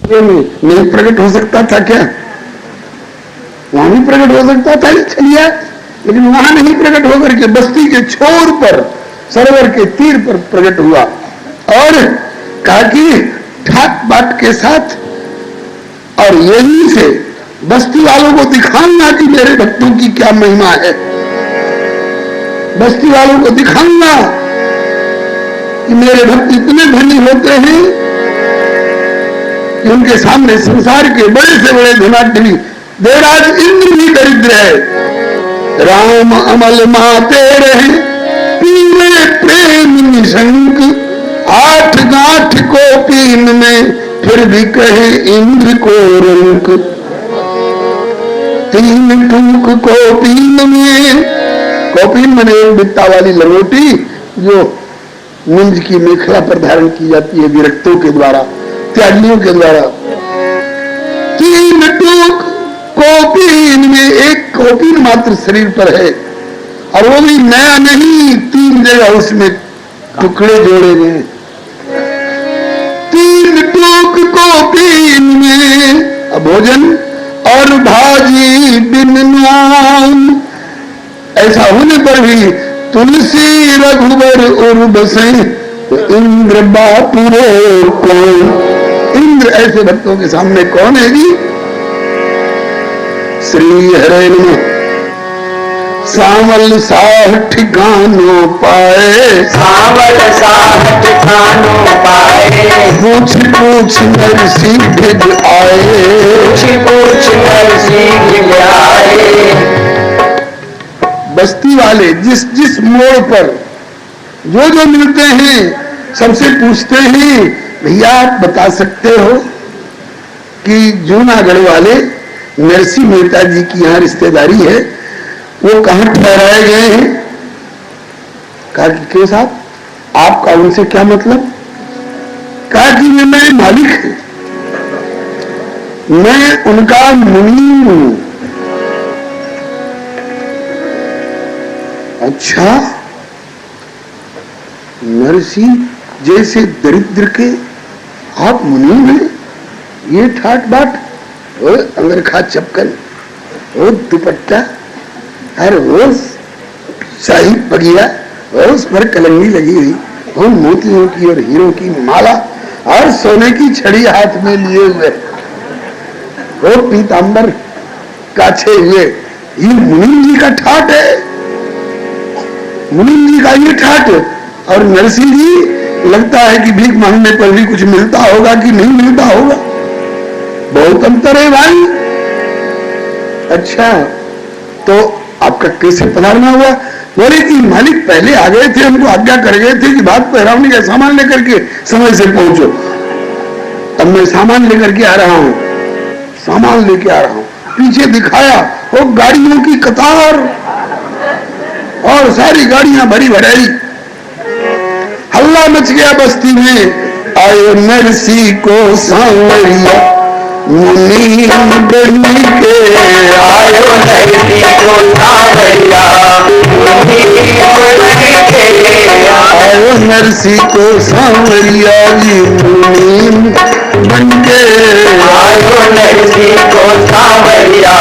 ये नहीं प्रकट हो सकता था क्या? वहां भी प्रकट हो सकता था छलिया, लेकिन वहां नहीं प्रकट होकर के बस्ती के छोर पर सरोवर के तीर पर प्रकट हुआ और कहा कि ठाट बाट के साथ और यहीं से बस्ती वालों को दिखाऊंगा कि मेरे भक्तों की क्या महिमा है। बस्ती वालों को दिखाऊंगा कि मेरे भक्त इतने धनी होते हैं कि उनके सामने संसार के बड़े से बड़े धनाढ्य देवराज इंद्र भी दरिद्र है। राम अमल माते रहे पीले प्रेम निशंक, 8 गांठ को पीन में फिर भी कहे इंद्र को रंक। 3 टूक को पीन में, कौपीन मने बित्ता वाली लंगोटी जो मुंज की मेखला पर धारण की जाती है विरक्तों के द्वारा, त्यागियों के द्वारा। 3 टूक कौपीन में, एक कौपीन मात्र शरीर पर है और वो भी नया नहीं, 3 जगह उसमें टुकड़े जोड़े गए। 3 टूक कौपीन में भोजन और भाजी बिन नाम, ऐसा होने पर भी तुलसी रघुवर उर बसे इंद्र बापुरे कौन। इंद्र ऐसे भक्तों के सामने कौन है जी? श्री हरे नमः। सावल साह ठिकानों पाए, सावल साह ठिकानों पाए, पूछ पूछ नरसी भिज आए, पूछ पूछ नरसी भिज आए। बस्ती वाले जिस जिस मोड़ पर जो जो मिलते हैं सबसे पूछते हैं, भैया आप बता सकते हो कि जूनागढ़ वाले नरसी मेहता जी की यहाँ रिश्तेदारी है, वो कहाँ ठहराए गए हैं? कहा कि क्यों साहब आपका उनसे क्या मतलब? कहा कि वे मेरे मालिक हैं, मैं उनका मुनीम हूं। अच्छा, नरसी जैसे दरिद्र के आप मुनीम हैं? ये ठाट बाट, अंगरखा चपकन, वो दुपट्टा, अरे वो शाही पगिया, और उस पर कलंगी लगी हुई, और मोतियों की और हीरों की माला और सोने की छड़ी हाथ में लिए हुए, वो पीतांबर काछे हुए, ये मुनीम जी का ठाट है। मुनीम जी का ये ठाट, और नरसी जी लगता है कि भीख मांगने पर भी कुछ मिलता होगा कि नहीं मिलता होगा, बहुत अंतर है भाई। अच्छा, तो आपका कैसे पधारना हुआ? बोले कि मालिक पहले आ गए थे, हमको आज्ञा कर गए थे कि बात पहरावनी का सामान लेकर के समय से पहुंचो। अब मैं सामान लेकर के आ रहा हूं, सामान लेके आ रहा हूं। पीछे दिखाया वो गाड़ियों की कतार और सारी गाड़ियां भरी भराई, हल्ला मच गया बस्ती में। आयो नरसी को सांवरिया मुनीम बनी के, आयो नरसी को सांवरिया मुनीम बनी के, आयो नरसी को सांवरिया जी मुनीम बन के, आयो नरसी को सांवरिया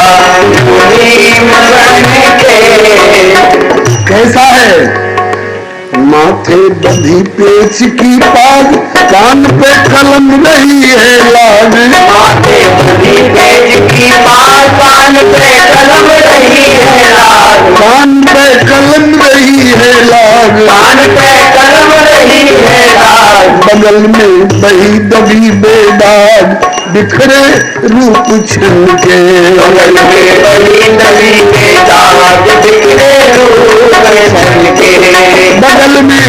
मुनीम बन के। कैसा है? माथे बंधी पेच की पाग, कान पे कलम रही है लाग, माथे बंधी पेच की पाग, कान पे कलम रही है लाग, कान पे कलम रही है लाग, कान पे कलम रही है लाग। बगल में बही दबी बेदाग, बिखरे रूप छिन के, बगल में बही दबी बेदाग, बिखरे रूप छिन के, बगल में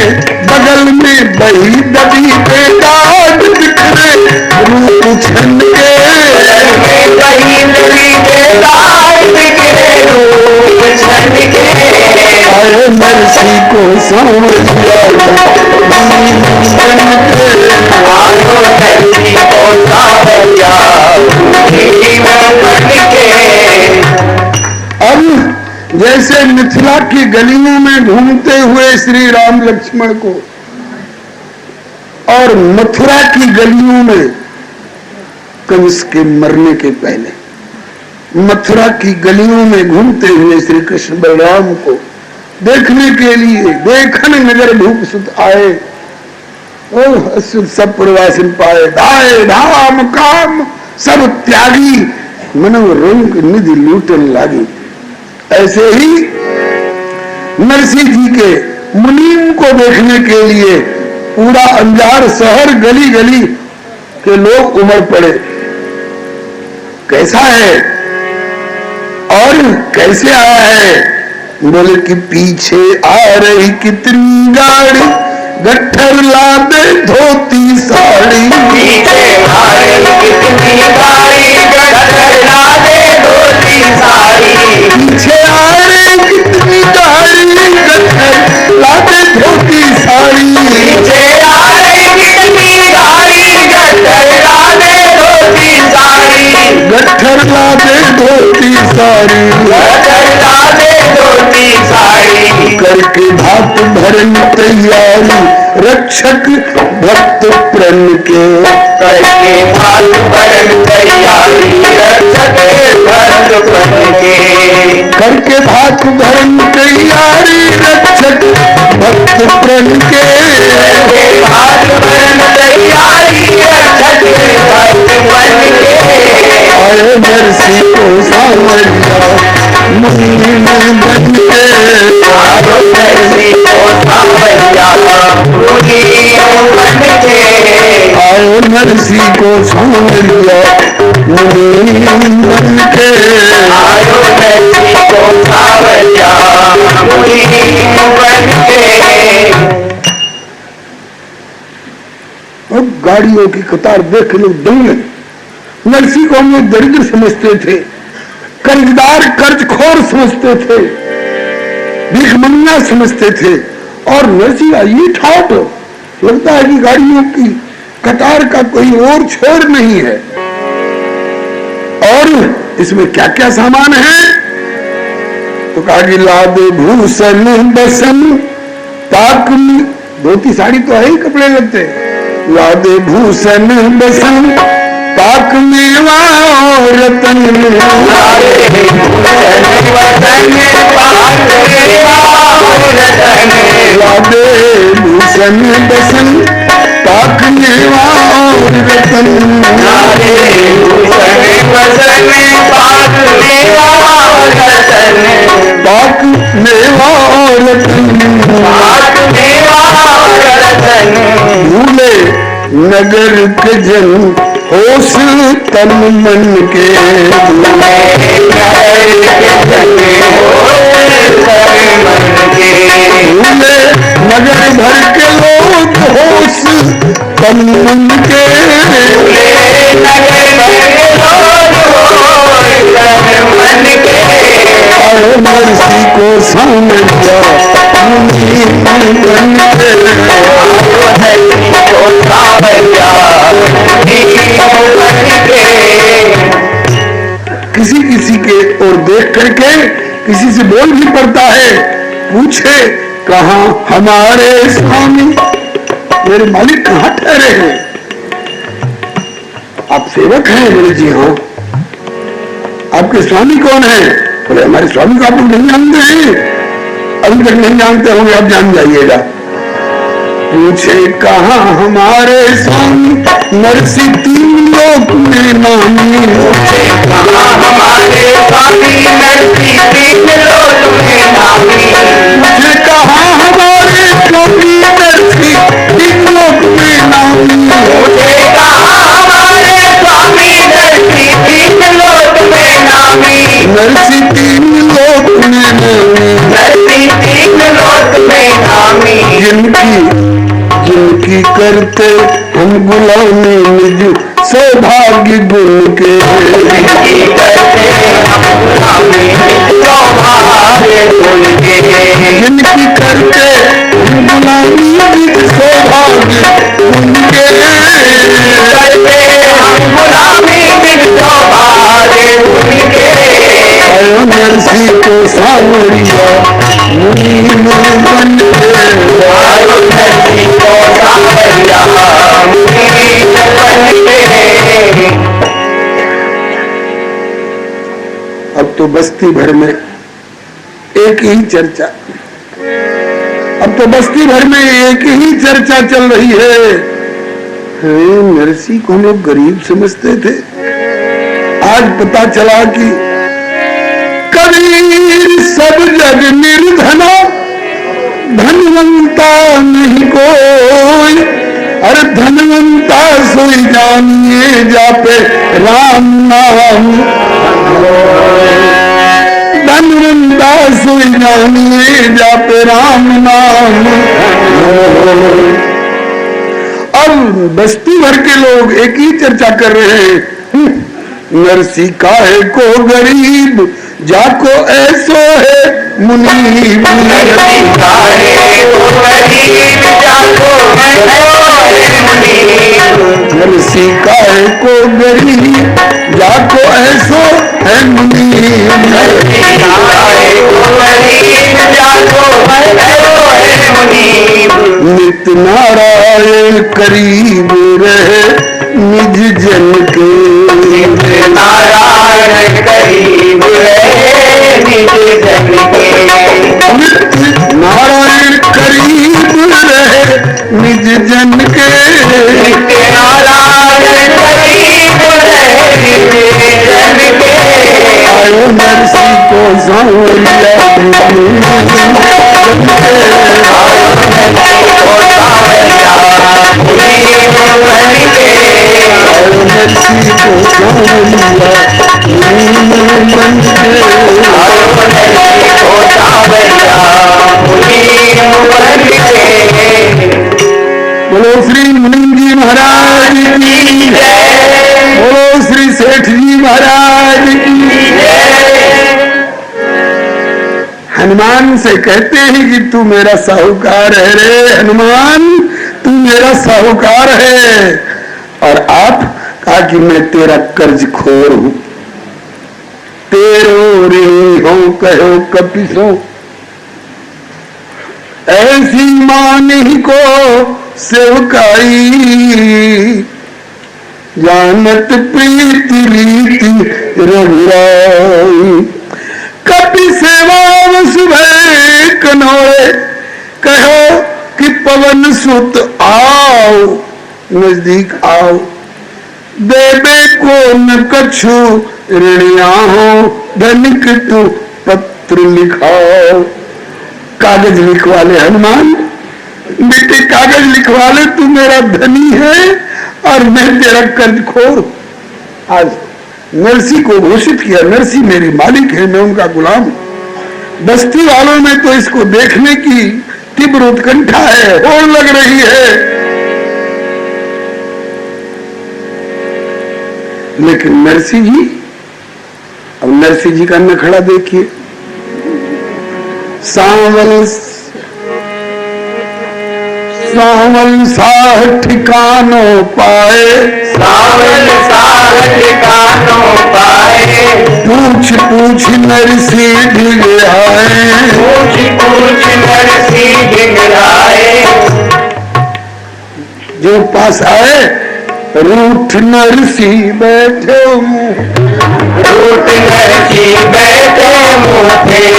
बही दबी बेदाग, बिखरे रूप छिन के, बही दबी बेदाग, बिखरे रूप छिन के। आए नरसी को सांवरिया मुनीम बन के, आयो नरसी को सांवरिया मुनीम बन के। अब जैसे मिथिला की गलियों में घूमते हुए श्री राम लक्ष्मण को और मथुरा की गलियों में कंस के मरने के पहले मथुरा की गलियों में घूमते हुए श्री कृष्ण बलराम को देखने के लिए देखन नगर भूप सुत आए। ओह अच्युत सब पुरवासिन पाए, धाय धाम काम सब त्यागी, मनो रंग निधि लूटन लागी। ऐसे ही नरसिंह जी के मुनीम को देखने के लिए पूरा अंजार शहर गली गली के लोग उमड़ पड़े। कैसा है और कैसे आया है? बोले कि पीछे आ रही कितनी गाड़ी, गट्ठर लादे धोती साड़ी। पीछे आ रही कितनी गाड़ी, गट्ठर लादे धोती साड़ी। पीछे आ रही कितनी गाड़ी, गट्ठर लादे धोती साड़ी। पीछे आ रही कितनी गाड़ी, गट्ठर लादे धोती साड़ी। गट्ठर लादे धोती साड़ी, गट्ठर लादे धोती साड़ी। करके भात भरन तैयारी, रक्षक भक्त प्रण के। करके भात भरन तैयारी, रक्षक भक्त प्रण के। करके भात भरन तैयारी, रक्षक भक्त प्रण के। करके भात भरन तैयारी, रक्षक भक्त प्रण के। आए नरसी को सांवरिया मुनि बन के। आयो नरसी को सांवरिया मुनि बन के। आयो नरसी को सांवरिया मुनि बन के। आयो नरसी को सांवरिया मुनि बन के। अब गाड़ियों की कतार देख लोग दंग गए। नरसी को हम लोग दरिद्र समझते थे, कर्जदार कर्जखोर समझते थे, भिखमंगा समझते थे, और नरसी का ये ठाट लगता है कि गाड़ियों की कतार का कोई और छोर नहीं है। और इसमें क्या क्या सामान है? तो कहा कि लादे भूषण बसन ताक, धोती साड़ी तो है ही, कपड़े लगते। लादे भूषण बसन ताक मेवा और रतन। लादे भूषण बसन ताक मेवा और रतन। लादे भूषण बसन ताक मेवा और रतन। लादे भूषण बसन ताक मेवा और रतन। ताक मेवा और रतन। ताक मेवा और रतन। भूले नगर के जन होश तन मन के। भूले नगर के जन होश तन मन के। भूले नगर भर के लोग होश तन मन के। भूले नगर भर के लोग होश तन मन के। आयो नरसी को सांवरिया मुनि बन के। आयो नरसी को सांवरिया मुनि बन के। किसी किसी के और देख करके किसी से बोल भी पड़ता है, पूछे कहाँ हमारे स्वामी, मेरे मालिक कहाँ ठहरे हैं? आप सेवक हैं? बोले जी हाँ। आपके स्वामी कौन है? बोले हमारे स्वामी को आप लोग नहीं जानते हैं, अभी तक नहीं जानते होंगे, आप जान जाइएगा। पूछे कहाँ हमारे स्वामी, नरसी तीन लोक में नामी। पूछे कहाँ हमारे स्वामी, नरसी तीन लोक में नामी। पूछे कहाँ हमारे स्वामी, नरसी तीन लोक में नामी। पूछे कहाँ हमारे स्वामी, नरसी तीन लोक में नामी। नरसी तीन लोक में नामी। नरसी तीन लोक में नामी। जिनकी करते हम गुलामी निज सौभाग्य गुण के। जिनकी करते हम गुलामी सौभाग्य गुण के। जिनकी करते हम गुलामी निज सौभाग्य गुण के। करते हम गुलामी निज सौभाग्य गुण के। आयो नरसी को सांवरिया मुनि बन के। आयो नरसी को सांवरिया मुनि बन के। अब तो बस्ती भर में एक ही चर्चा, अब तो बस्ती भर में एक ही चर्चा चल रही है। नरसी को हम लोग गरीब समझते थे, आज पता चला कि कबीर सब जग निर्धना, धनवंता नहीं कोई। अरे धनवंता सोई जानिए जापे राम नाम, धनवंता सोई जानिए जापे राम नाम। अब बस्ती भर के लोग एक ही चर्चा कर रहे हैं, नरसी काहे को गरीब जाको ऐसो है मुनीब। नरसी काहे को गरीब जाको ऐसो है मुनीब। नरसी काहे को गरीब जाको ऐसो है मुनीब। नरसी काहे को गरीब जाको ऐसो है मुनीब। नित नारायण करीब रहे निज जन के, नित नारायण करीब रहे निज जन के। नित नारायण करीब रहे निज जन के। नित नारायण करीब रहे निज जन के। आयो नरसी को सांवरिया बोलो श्री मुनीम जी महाराज की जय, बोलो श्री सेठ जी महाराज की जय। हनुमान से कहते हैं कि तू मेरा साहूकार है रे हनुमान, तू मेरा साहूकार है। और आप कहा कि मैं तेरा कर्ज खोर हूं, तेरो ऋणी हो कहो कपिसो। ऐसी मानी को सेवकाई, जानत प्रीति रीति रघुराई। कपि सेवा सुबह कनौए, कहो कि पवन सुत आओ, नजदीक आओ। देवे को न कछु ऋणिया हो, धनिक तू पत्र लिखाओ। कागज लिखवा ले हनुमान, बेटे कागज लिखवा ले, तू मेरा धनी है और मैं तेरा कर्ज खोर। आज नरसी को घोषित किया, नरसी मेरी मालिक है, मैं उनका गुलाम। बस्ती वालों में तो इसको देखने की तीव्र उत्कंठा है, होड़ लग रही है। लेकिन नरसी जी, अब नरसी जी का नखड़ा देखिए। सांवल साह ठिकानों पाए, सावल साह ठिकानों पाए। पूछ पूछ नरसी ढिगराए, पूछ पूछ नरसी ढिगराए। जो पास आए रूठ नरसी बैठे मुंह, रूठ नरसी बैठे मुंह फेर।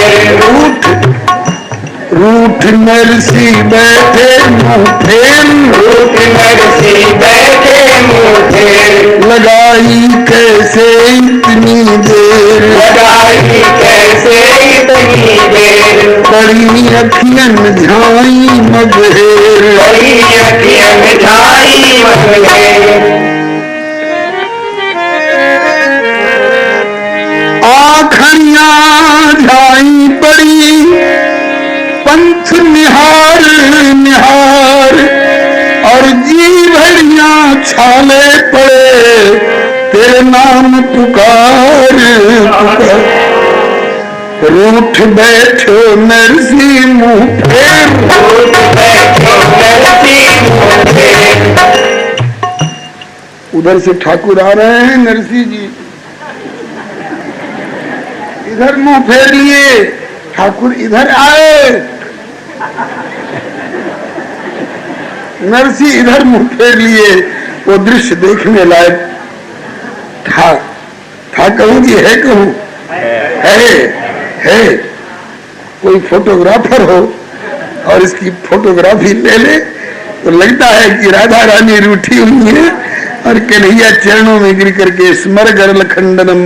रूठ नरसी बैठे मुंह फेर। रूठ नरसी बैठे मुंह फेर। लगाई कैसे इतनी देर, लगाई कैसे इतनी देर। बड़ी अखियन झाई मगहेर, बड़ी अखियन झाई मगहेर। आखियां झाई बड़ी पंथ निहार निहार। और जी भरिया छाले पड़े तेरे नाम पुकार पुकार। रूठ बैठो नरसी मुंह फेर, रूठ बैठो नरसी मुंह फेर। उधर से ठाकुर आ रहे हैं, नरसी जी इधर मुंह फेर लिए, ठाकुर इधर आए, नरसी इधर मुंह फेर लिए। वो दृश्य देखने लायक था कहूंगी है कहूं है कोई फोटोग्राफर हो और इसकी फोटोग्राफी ले ले तो लगता है कि राधा रानी रूठी हुई है और कन्हैया चरणों में गिर करके स्मर गरल खंडनम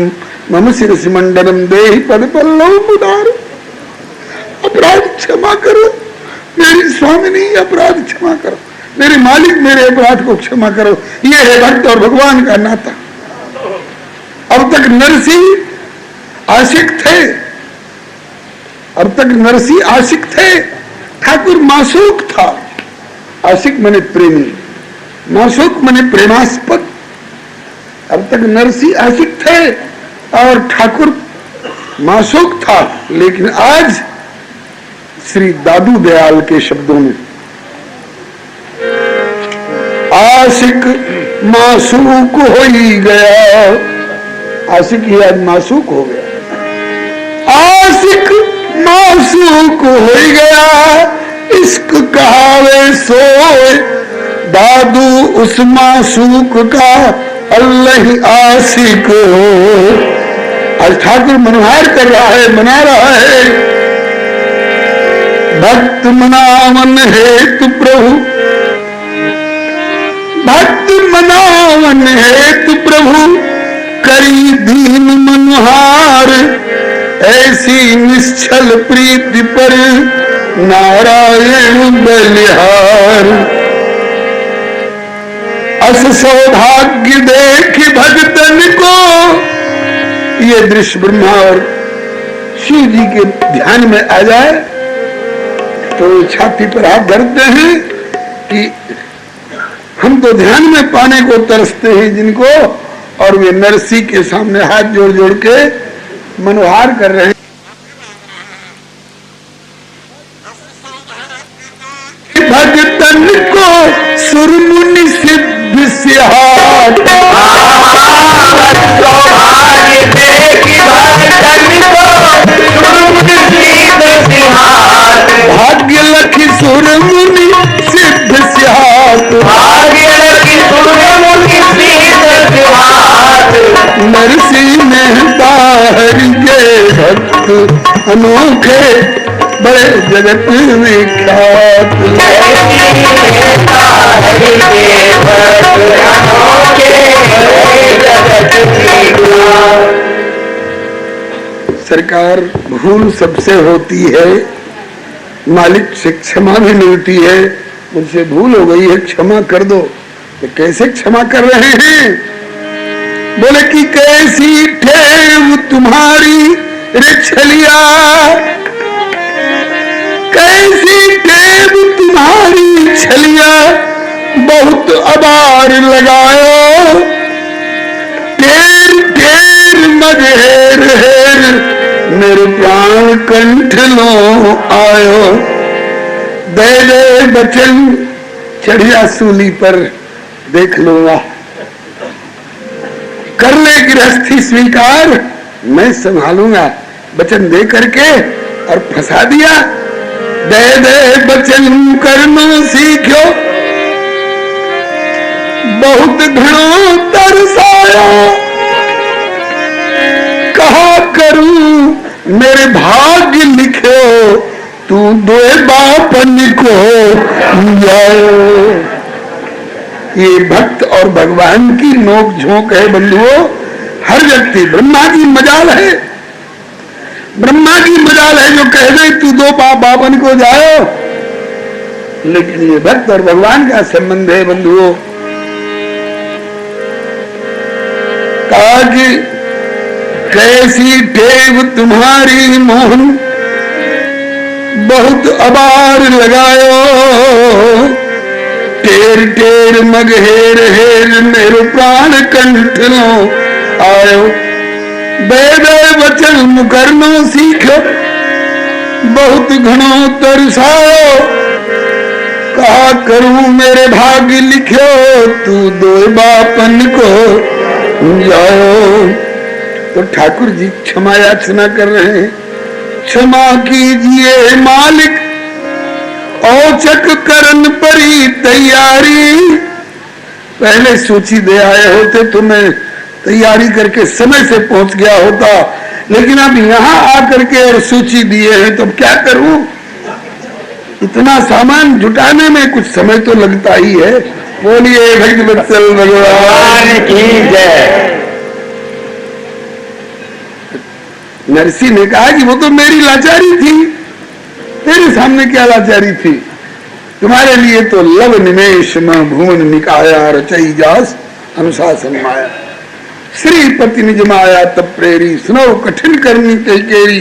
मम शिरसि मंडनम देहि पद पल्लव मुदार, अपराध क्षमा करो मेरी स्वामिनी, अपराध क्षमा करो मेरे मालिक, मेरे अपराध को क्षमा करो। ये है भक्त और भगवान का नाता। अब तक नरसिंह आशिक थे, अब तक नरसिंह आशिक थे, ठाकुर मासूक था। आशिक मने प्रेमी, मासूक मने प्रेमास्पद। अब तक नरसिंह आशिक थे और ठाकुर मासूक था, लेकिन आज श्री दादू दयाल के शब्दों में आशिक मासूक हो ही गया, आशिक ही आज मासूक हो गया, आशिक मासूक हो ही गया, इश्क कहावे सोए दादू उस मासूक का अल्लाह आशिक हो। आज ठाकुर मनोहार कर रहा है, मना रहा है। भक्त मनावन हेतु प्रभु, भक्त मनावन हेतु प्रभु करी दीन मनोहार, ऐसी निश्चल प्रीति पर नारायण बलिहार। अस सौभाग्य देख भक्तन को, ये दृश्य ब्रह्मा और शिव जी के ध्यान में आ जाए तो छाती पर हाथ धरते हैं कि हम तो ध्यान में पाने को तरसते हैं जिनको, और वे नरसिंह के सामने हाथ जोड़ जोड़ के मनोहार कर रहे हैं। भगतन को सुरमुनि सिद्ध सिहार, सौभाग्य देखी भक्तन को सुरमुनि सिद्ध सिहार, भाग्य लखी सुरमुनि सिद्ध सिहार, भाग्य लखी सुरमुनि सिद्ध सिहार। नरसिंह मेहता हरि के भक्त अनोखे बड़े जगत विख्यात, सरकार भूल सबसे होती है, मालिक से क्षमा भी मिलती है। मुझसे भूल हो गई है, क्षमा कर दो। तो कैसे क्षमा कर रहे हैं? बोले कि कैसी ठेव तुम्हारी रे छलिया, कैसी टेब तुम्हारी छलिया, बहुत अबार लगायो, टेर टेर मगहेर हेर, मेरे प्राण कंठ लो आयो। दे दे बचन चढ़िया सूली पर देख लूंगा, कर ले गृहस्थी स्वीकार, मैं संभालूंगा। वचन दे करके और फंसा दिया। दे दे बचन करनो सीखो, बहुत घणो तरसाया, कहा करूं मेरे भाग्य लिखो, तू दोए बापन को जाओ। ये भक्त और भगवान की नोक झोंक है बंधुओं। हर व्यक्ति, ब्रह्मा की मजाल है, ब्रह्मा की मजाल है जो कह दे तू दो बापन को जाओ, लेकिन ये भक्त और भगवान का संबंध है बंधुओं। कहा कि कैसी टेव तुम्हारी मोहन, बहुत अबार लगायो, टेर टेर मगहेर हेर, मेरे प्राण कंठ लो आयो। बेदे वचन मुकरनो सीखो, बहुत घणो तरसायो, कहा करूं मेरे भाग्य लिखो, तू दो बापन को जाओ। तो ठाकुर जी क्षमा याचना कर रहे हैं। क्षमा कीजिए मालिक, औचक करन परी तैयारी। पहले सूची दे आए होते तो मैं तैयारी करके समय से पहुंच गया होता, लेकिन अब यहाँ आकर के और सूची दिए हैं तो क्या करूं? इतना सामान जुटाने में कुछ समय तो लगता ही है। बोलिए भक्तवत्सल भगवान की जय। नरसिंह ने कहा कि वो तो मेरी लाचारी थी, तेरे सामने क्या लाचारी थी? तुम्हारे लिए तो लव निमेश में भुवन निकाया रचई जास अनुशासन माया। श्रीपति निज माया तब प्रेरी सुनो कठिन करनी कही केरी।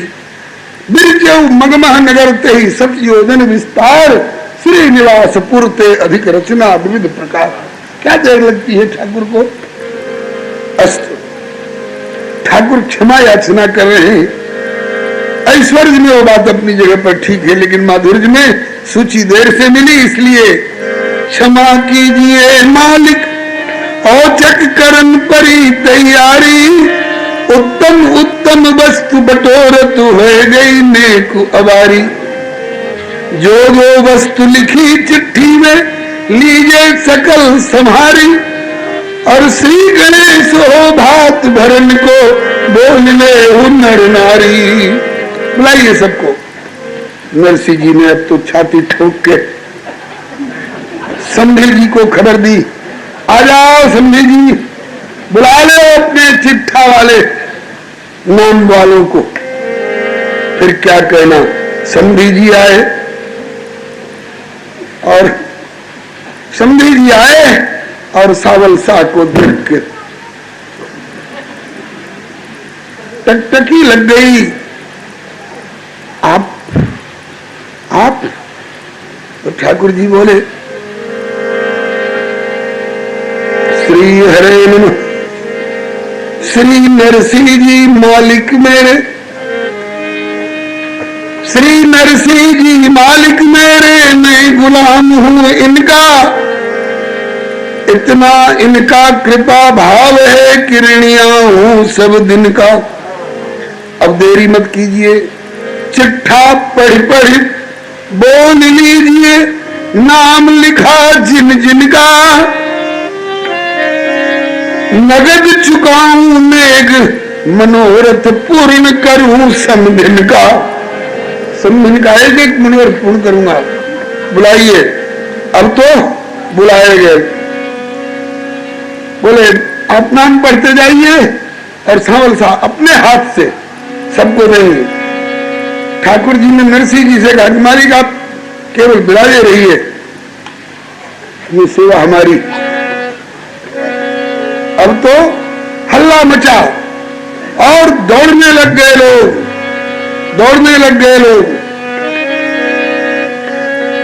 बिरजऊ मगमह नगर ते ही सतयोजन विस्तार। श्री निवास पुरते अधिक रचना विविध प्रकार। क्या देर लगती है ठाकुर को? अस्तु, ठाकुर क्षमा याचना कर रहे हैं। ऐश्वर्य में वो बात अपनी जगह पर ठीक है, लेकिन माधुर्य में सूची देर से मिली, इसलिए क्षमा कीजिए मालिक औचक करन परी तैयारी। उत्तम उत्तम वस्तु बटोरत है गई नेक अबारी। जो जो वस्तु लिखी चिट्ठी में लीजिए सकल संहारी। और श्री गणेश हो भात भरन को बोलने हुनर नारी। बुलाइए सबको। नरसिंह जी ने अब तो छाती ठोक के संधि जी को खबर दी। आ जाओ संधि जी, बुला लो अपने चिट्ठा वाले नाम वालों को। फिर क्या कहना, संधि जी आए और संधि जी आए और सावल शाह को देख के टकटकी लग गई। आप तो ठाकुर जी बोले श्री हरे नमः। श्री नरसिंह जी मालिक मेरे, श्री नरसिंह जी मालिक मेरे, मैं गुलाम हूं इनका। इतना इनका कृपा भाव है कि ऋणिया हूं सब दिन का। अब देरी मत कीजिए, चिट्ठा पढ़ पढ़ बोल लीजिए नाम लिखा जिन जिन का। नगद चुकाऊं नेग मनोरथ पूर्ण करूं समदिन का। समदिन का एक एक मनोरथ पूर्ण करूंगा। बुलाइए। अब तो बुलाए गए। बोले आप नाम पढ़ते जाइए और सावल साहब अपने हाथ से सबको देंगे। ठाकुर जी ने नरसिंह जी से कहा मालिक आप केवल बुलाए रहिए, ये सेवा हमारी। अब तो हल्ला मचा और दौड़ने लग गए लोग, दौड़ने लग गए लोग।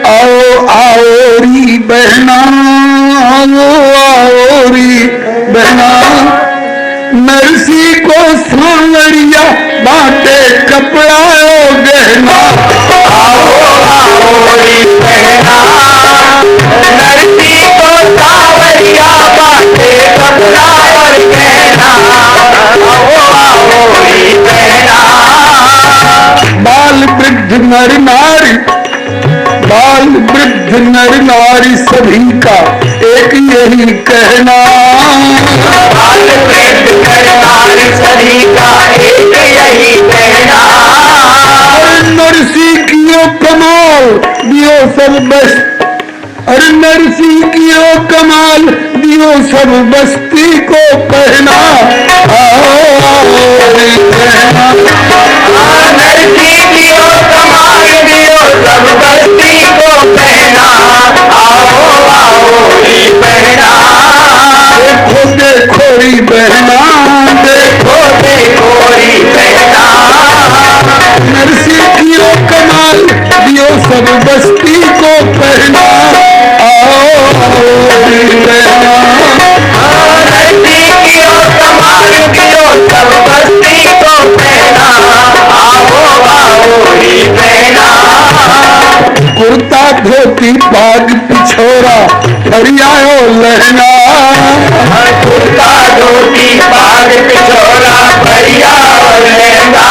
आओ आओ री बहना, आओ री बहना, नरसिंह को सांवरिया बाटे कपड़ा गहना। आओ री बहना, नरसिंह को सांवरिया बाटे कपड़ा और गहना। आओ री बहना। बाल वृद्ध नर नारी, बाल वृद्ध नर नारी सभी का एक यही कहना। बाल वृद्ध नर नारी सभी का एक यही कहना। नरसिंह कियो कमाल दियो सब बस, अरे नरसिंह कियो कमाल दियो सब बस्ती को पहना। नरसिंह कियो कमाल दियो सब बस्ती को पहना। आओ आओ री बहना। देखो देखो री बहना, देखो देखो री बहना। नरसिंह कियो कमाल दियो सब बस्ती को पहना। आओ री बहना। नरसिंह कियो कमाल दियो सब बस्ती को पहना। आओ आओ री बहना। कुर्ता धोती पाग पिछोरा फरियाओ लहंगा। कुर्ता धोती पाग पिछोरा फरिया और लहंगा।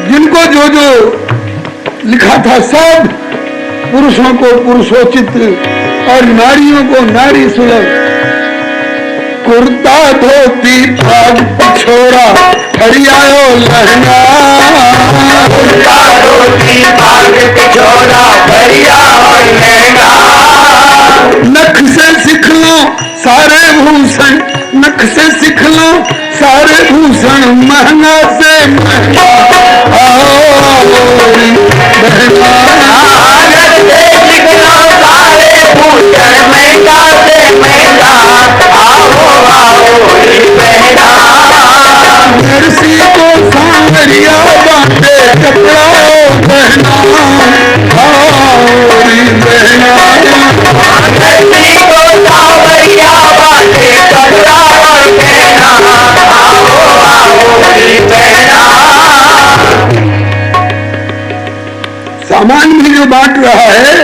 जिनको जो जो लिखा था सब, पुरुषों को पुरुषोचित और नारियों को नारी सुलभ। कुर्ता धोती पाग पिछोड़ा हरियायो लहंगा, कुर्ता धोती पाग पिछोड़ा हरियायो लहंगा। नख से सीख लो सारे भूषण, नख से सीख लो सारे भूषण, महंगा से महंगा आओरी बहना, नख से सीख लो सारे भूषण, महंगा से महंगा आओ आओरी बहना। नरसी को सांवरिया बाटे कपड़ा बहना आओरी बहना, नरसी को सांवरिया बाटे कपड़ा बहना आओ आओरी बहना। सामान भी जो बांट रहा है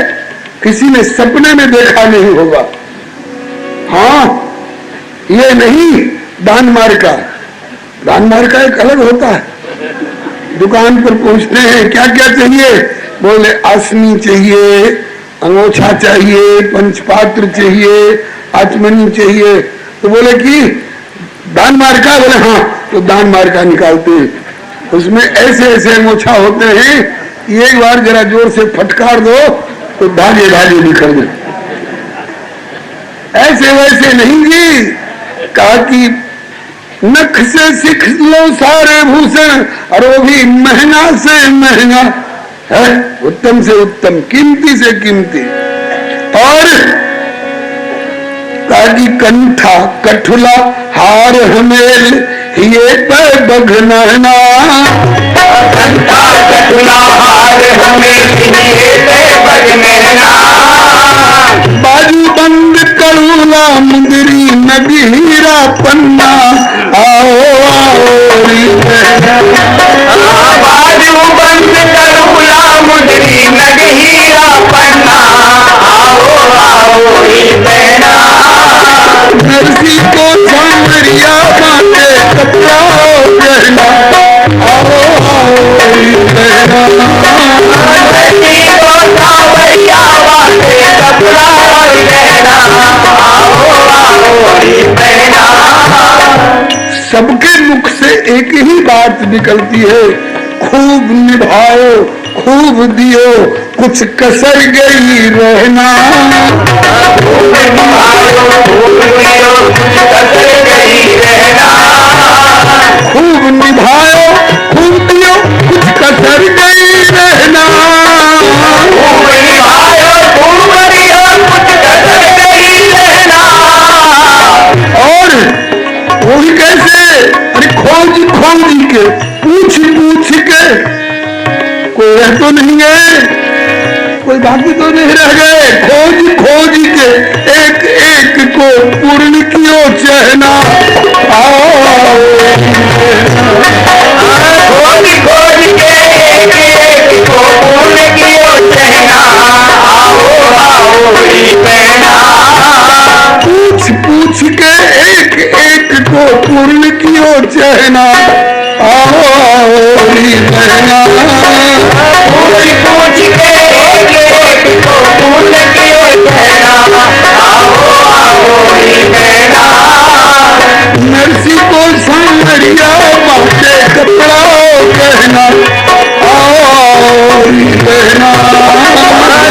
किसी ने सपने में देखा नहीं होगा। हाँ, ये नहीं दान मार का, दान मार का एक अलग होता है। दुकान पर पहुंचते हैं, क्या क्या चाहिए? बोले आसनी चाहिए, अंगोछा चाहिए, पंचपात्र चाहिए, आचमनी चाहिए। तो बोले कि दान मार का? बोले हाँ। तो दान मार का निकालते हैं, उसमें ऐसे ऐसे अंगोछा होते हैं, एक बार जरा जोर से फटकार दो तो धागे धागे निकल गए। ऐसे वैसे नहीं जी, कहा कि नख से सीख लो सारे भूषण, और वो भी महंगा से महंगा है, उत्तम से उत्तम, कीमती से कीमती। और कहा कि कंठा कठुला हार हमेल ये पे बघनाना, कंठा कठुला हार हमेल ये पे बघनाना। बाजू बंद करूला मुंदरी नगीरा पन्ना आओ आओरी बहना, बाजू बंद करूला मुंदरी नगीरा पन्ना आओ आओरी बहना। नरसी को सांवरिया बाटे कपड़ा बहना आओ आओरी बहना, नरसी को सांवरिया बाटे कपड़ा बहना आओ आओरी बहना। सबके मुख से एक ही बात निकलती है, खूब निभाओ खूब दियो कुछ कसर गई रहना, खूब निभाओ खूब दियो कुछ कसर गई रहना, खूब निभाओ खूब दियो कुछ कसर गई रहना, खूब निभाओ खूब दियो कुछ कसर गई रहना। और वो भी कैसे? अरे खोज खोज के पूछ पूछ के, कोई रह तो नहीं गए, कोई बाकी तो नहीं रह गए, खोज खोज के एक एक को पूर्ण कियो चहना आओ खोज खोज के एक एक को पूर्ण कियो चहना आओ आओरी बहना, पूछ पूछ के एक एक को पूर्ण कियो चहना आओ आओरी बहना, पूछ पूछ के एक एक को पूर्ण कियो चहना आओ आओरी बहना। नरसी को सांवरिया बाटे कपड़ा बहना आओ आओरी बहना,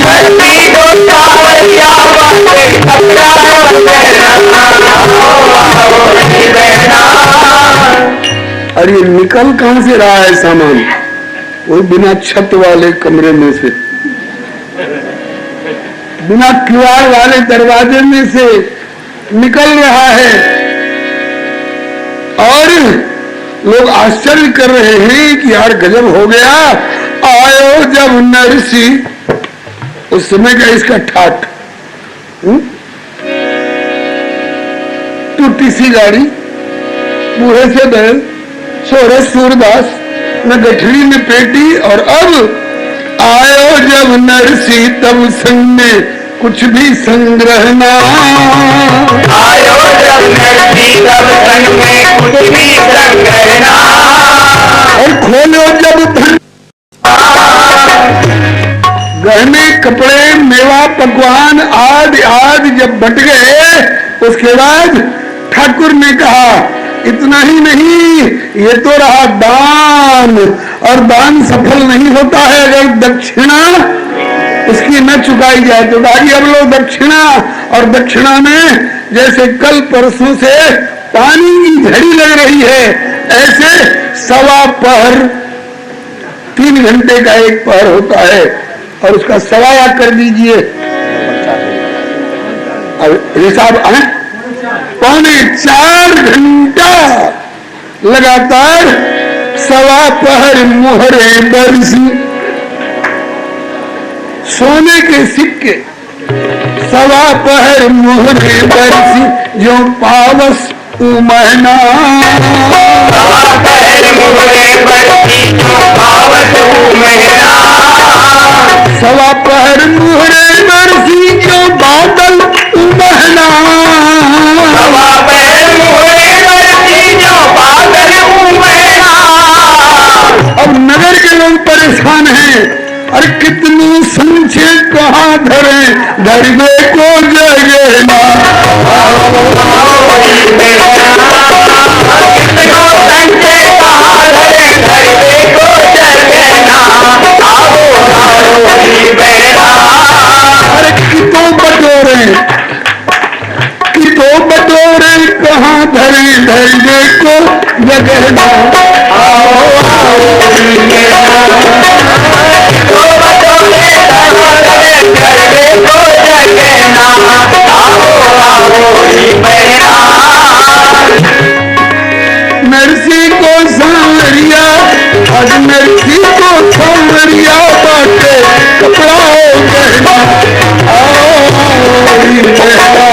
नरसी को सांवरिया बाटे कपड़ा बहना आओ आओरी बहना। अरे निकल कहां से रहा है सामान? वो बिना छत वाले कमरे में से, बिना किवाड़ वाले दरवाजे में से निकल रहा है, और लोग आश्चर्य कर रहे हैं कि यार गजब हो गया। आयो जब नरसी, उस समय का इसका ठाठ, टूटी सी गाड़ी, बूढ़े से बैल, सोरे सूरदास, न गठरी में पेटी, और अब आयो जब नरसी तब संग में कुछ भी संग्रह ना, आयो जब नरसी तब संग में कुछ भी संग्रह ना, और खोलो जब धन गहने कपड़े मेवा पकवान आदि आदि जब बट गए, उसके बाद ठाकुर ने कहा इतना ही नहीं, ये तो रहा दान, और दान सफल नहीं होता है अगर दक्षिणा उसकी न चुकाई जाए। तो भाई अब लोग दक्षिणा, और दक्षिणा में जैसे कल परसों से पानी की झड़ी लग रही है, ऐसे सवा पहर 3 घंटे का एक पहर होता है, और उसका सवाया कर दीजिए। अब हिसाब है 3.25 घंटा लगातार सवा पहर मोहरे बरसी, सोने के सिक्के सवा पहर मोहरे बरसी, जो पावस उमहना सवा पहर मोहरे बरसी, जो पावस उमहना, सवा पहर मोहरे बरसी, जो बादल उमहना, सवा पहर मोहरे बरसी, जो बादल उमहना। अब नगर के लोग परेशान हैं, अरे कितनी संचे कहाँ धरे, धरवे को जगे ना, कितनो संचे कहाँ धरे, धरवे को जगे ना, आओ आओ ही बहना। अरे कितो बटोरे कहाँ धरे, धरवे को जगे ना, आओ आओ ही बहना। तो बटोरे कहाँ धरे, धरवे को जगे ना, आओ आओ ही बहना। नरसी को सांवरिया, आज नरसी को सांवरिया बाटे कपड़ा हो गहना, आओ आओ ही बहना।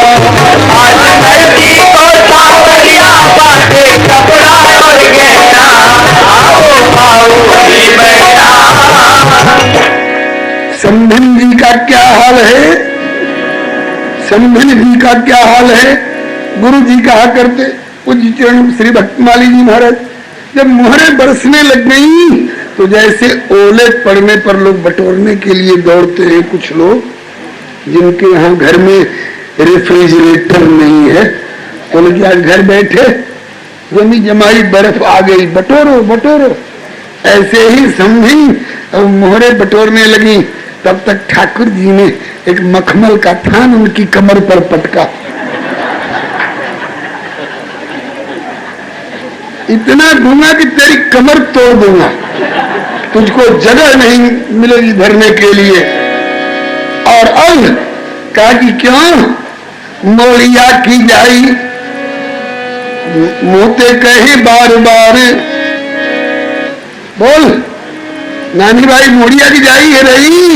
आज नरसी को सांवरिया बाटे कपड़ा और गहना, आओ आओ ही बहना। समधिन जी का क्या हाल है, समधिन जी का क्या हाल है। गुरु जी कहा करते पूज्य चरण श्री भक्तमाली जी महाराज, जब मोहरे बरसने लग गई तो जैसे ओले पड़ने पर लोग बटोरने के लिए दौड़ते हैं, कुछ लोग जिनके यहाँ घर में रेफ्रिजरेटर नहीं है, तो लोग आज घर बैठे जमी जमाई बर्फ आ गई, बटोरो बटोरो। ऐसे ही समझी अब मोहरे बटोरने लगी, तब तक ठाकुर जी ने एक मखमल का थान उनकी कमर पर पटका, इतना दूंगा कि तेरी कमर तोड़ दूंगा, तुझको जगह नहीं मिलेगी धरने के लिए। और अब कहा कि क्यों मोड़िया की जाई, मोते कहे बार बार, बोल नानी भाई मोड़िया की जाई है रही।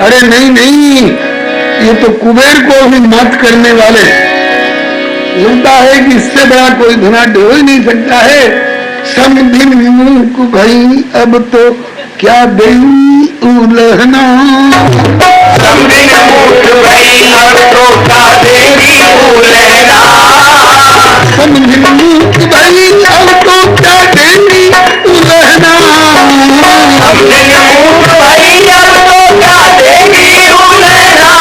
अरे नहीं नहीं, ये तो कुबेर को भी मत करने वाले, लगता है कि इससे बड़ा कोई धनाढ्य हो ही नहीं सकता है। समधिन मुख भई अब तो क्या देई उलहना, समधिन मुख भई अब तो क्या देई उलहना, समधिन मुख भई अब तो क्या देई उलहना, समधिन मुख भई अब तो क्या देई उलहना।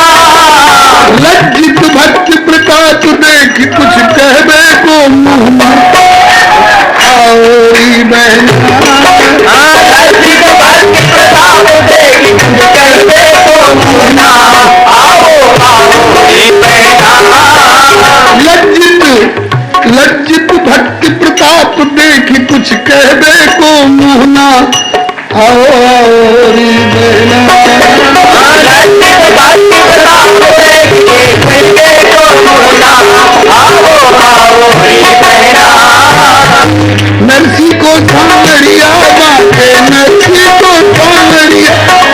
लज्जित भक्त प्रताप देख कुछ कहबे को मुँह आओरी बहना, लज्जित भक्त प्रताप देख कुछ कहबे को मुँह आओ आओ ही बहना। लज्जित भक्त प्रताप देख कुछ कहबे को मुँह ना, आओ आओरी बहना, लज्जित भक्त प्रताप देख कहबे को मुँह आओ आओ ही बहना। नरसी को सांवरिया बाटे, नरसी को सांवरिया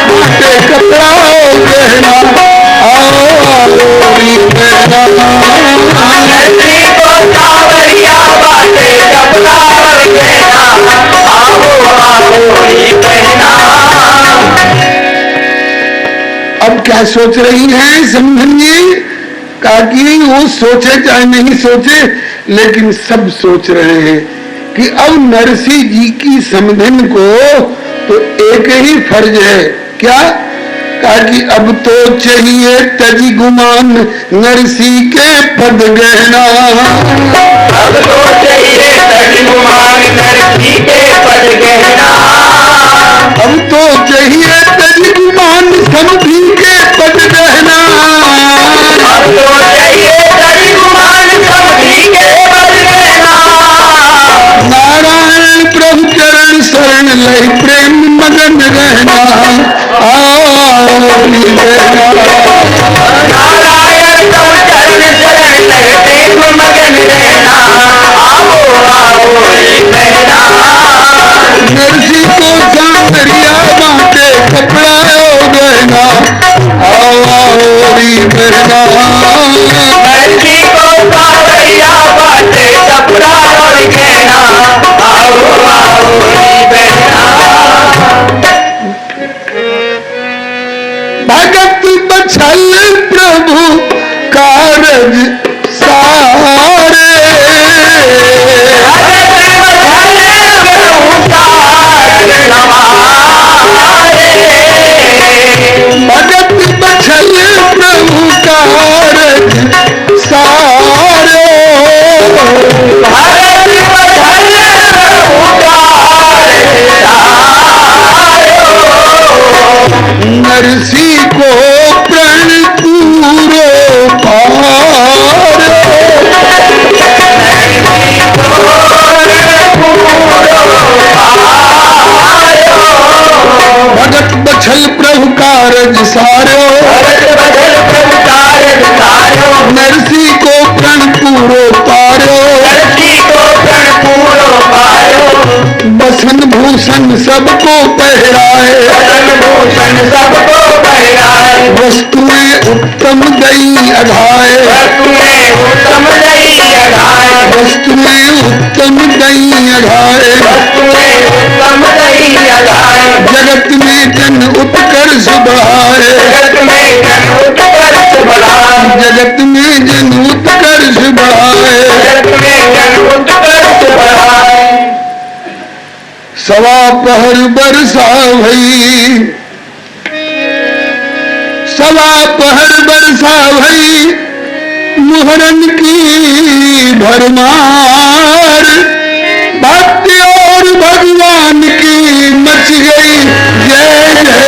बाटे कपड़ा हो गहना, आओ आओरी बहना, नरसी को सांवरिया बाटे कपड़ा और गहना, आओ आओ ही बहना। अब क्या सोच रही हैं समझन जी? कहा कि वो सोचे चाहे नहीं सोचे, लेकिन सब सोच रहे हैं कि अब नरसी जी की समधन को तो एक ही फर्ज है, क्या कहा कि अब तो चाहिए तज गुमान नरसी के पद गहना। अब तो चाहिए तज गुमान नरसी के पद गहना। अब तो चाहिए तज गुमान समधी के पद गहना। अब तो चाहिए तज गुमान समधी के पद गहना। नारायण प्रभु चरण शरण लय प्रेम मगन रहना। नारायण प्रभु चरण शरण लय प्रेम मगन रहना। आओ आओ बहना। नरसी को सांवरिया बाटे कपड़ा गहना। आओ आओ री बहना। नरसी को सांवरिया बाटे कपड़ा और गहना। आओ आओ बहना। भगत बछल प्रभु कारज सारे। भगत बछल प्रभु कारज सारे। नरसी को प्रण पूरो भगत बछल प्रभु कारज सारो। नरसी को प्रण पूरो पारो। बसन भूषण सबको पहराए। वस्तुएं उत्तम दई अघाए। वस्तुएं उत्तम दई अघाए। जगत में जन उत्कर्ष बढ़ाए। जगत में जन उत्कर्ष बढ़ाए। सवा पहर बरसा भई। सवा पहर बरसा भई मुहरन की भरमार। भक्ति और भगवान की मच गई जय जयकार।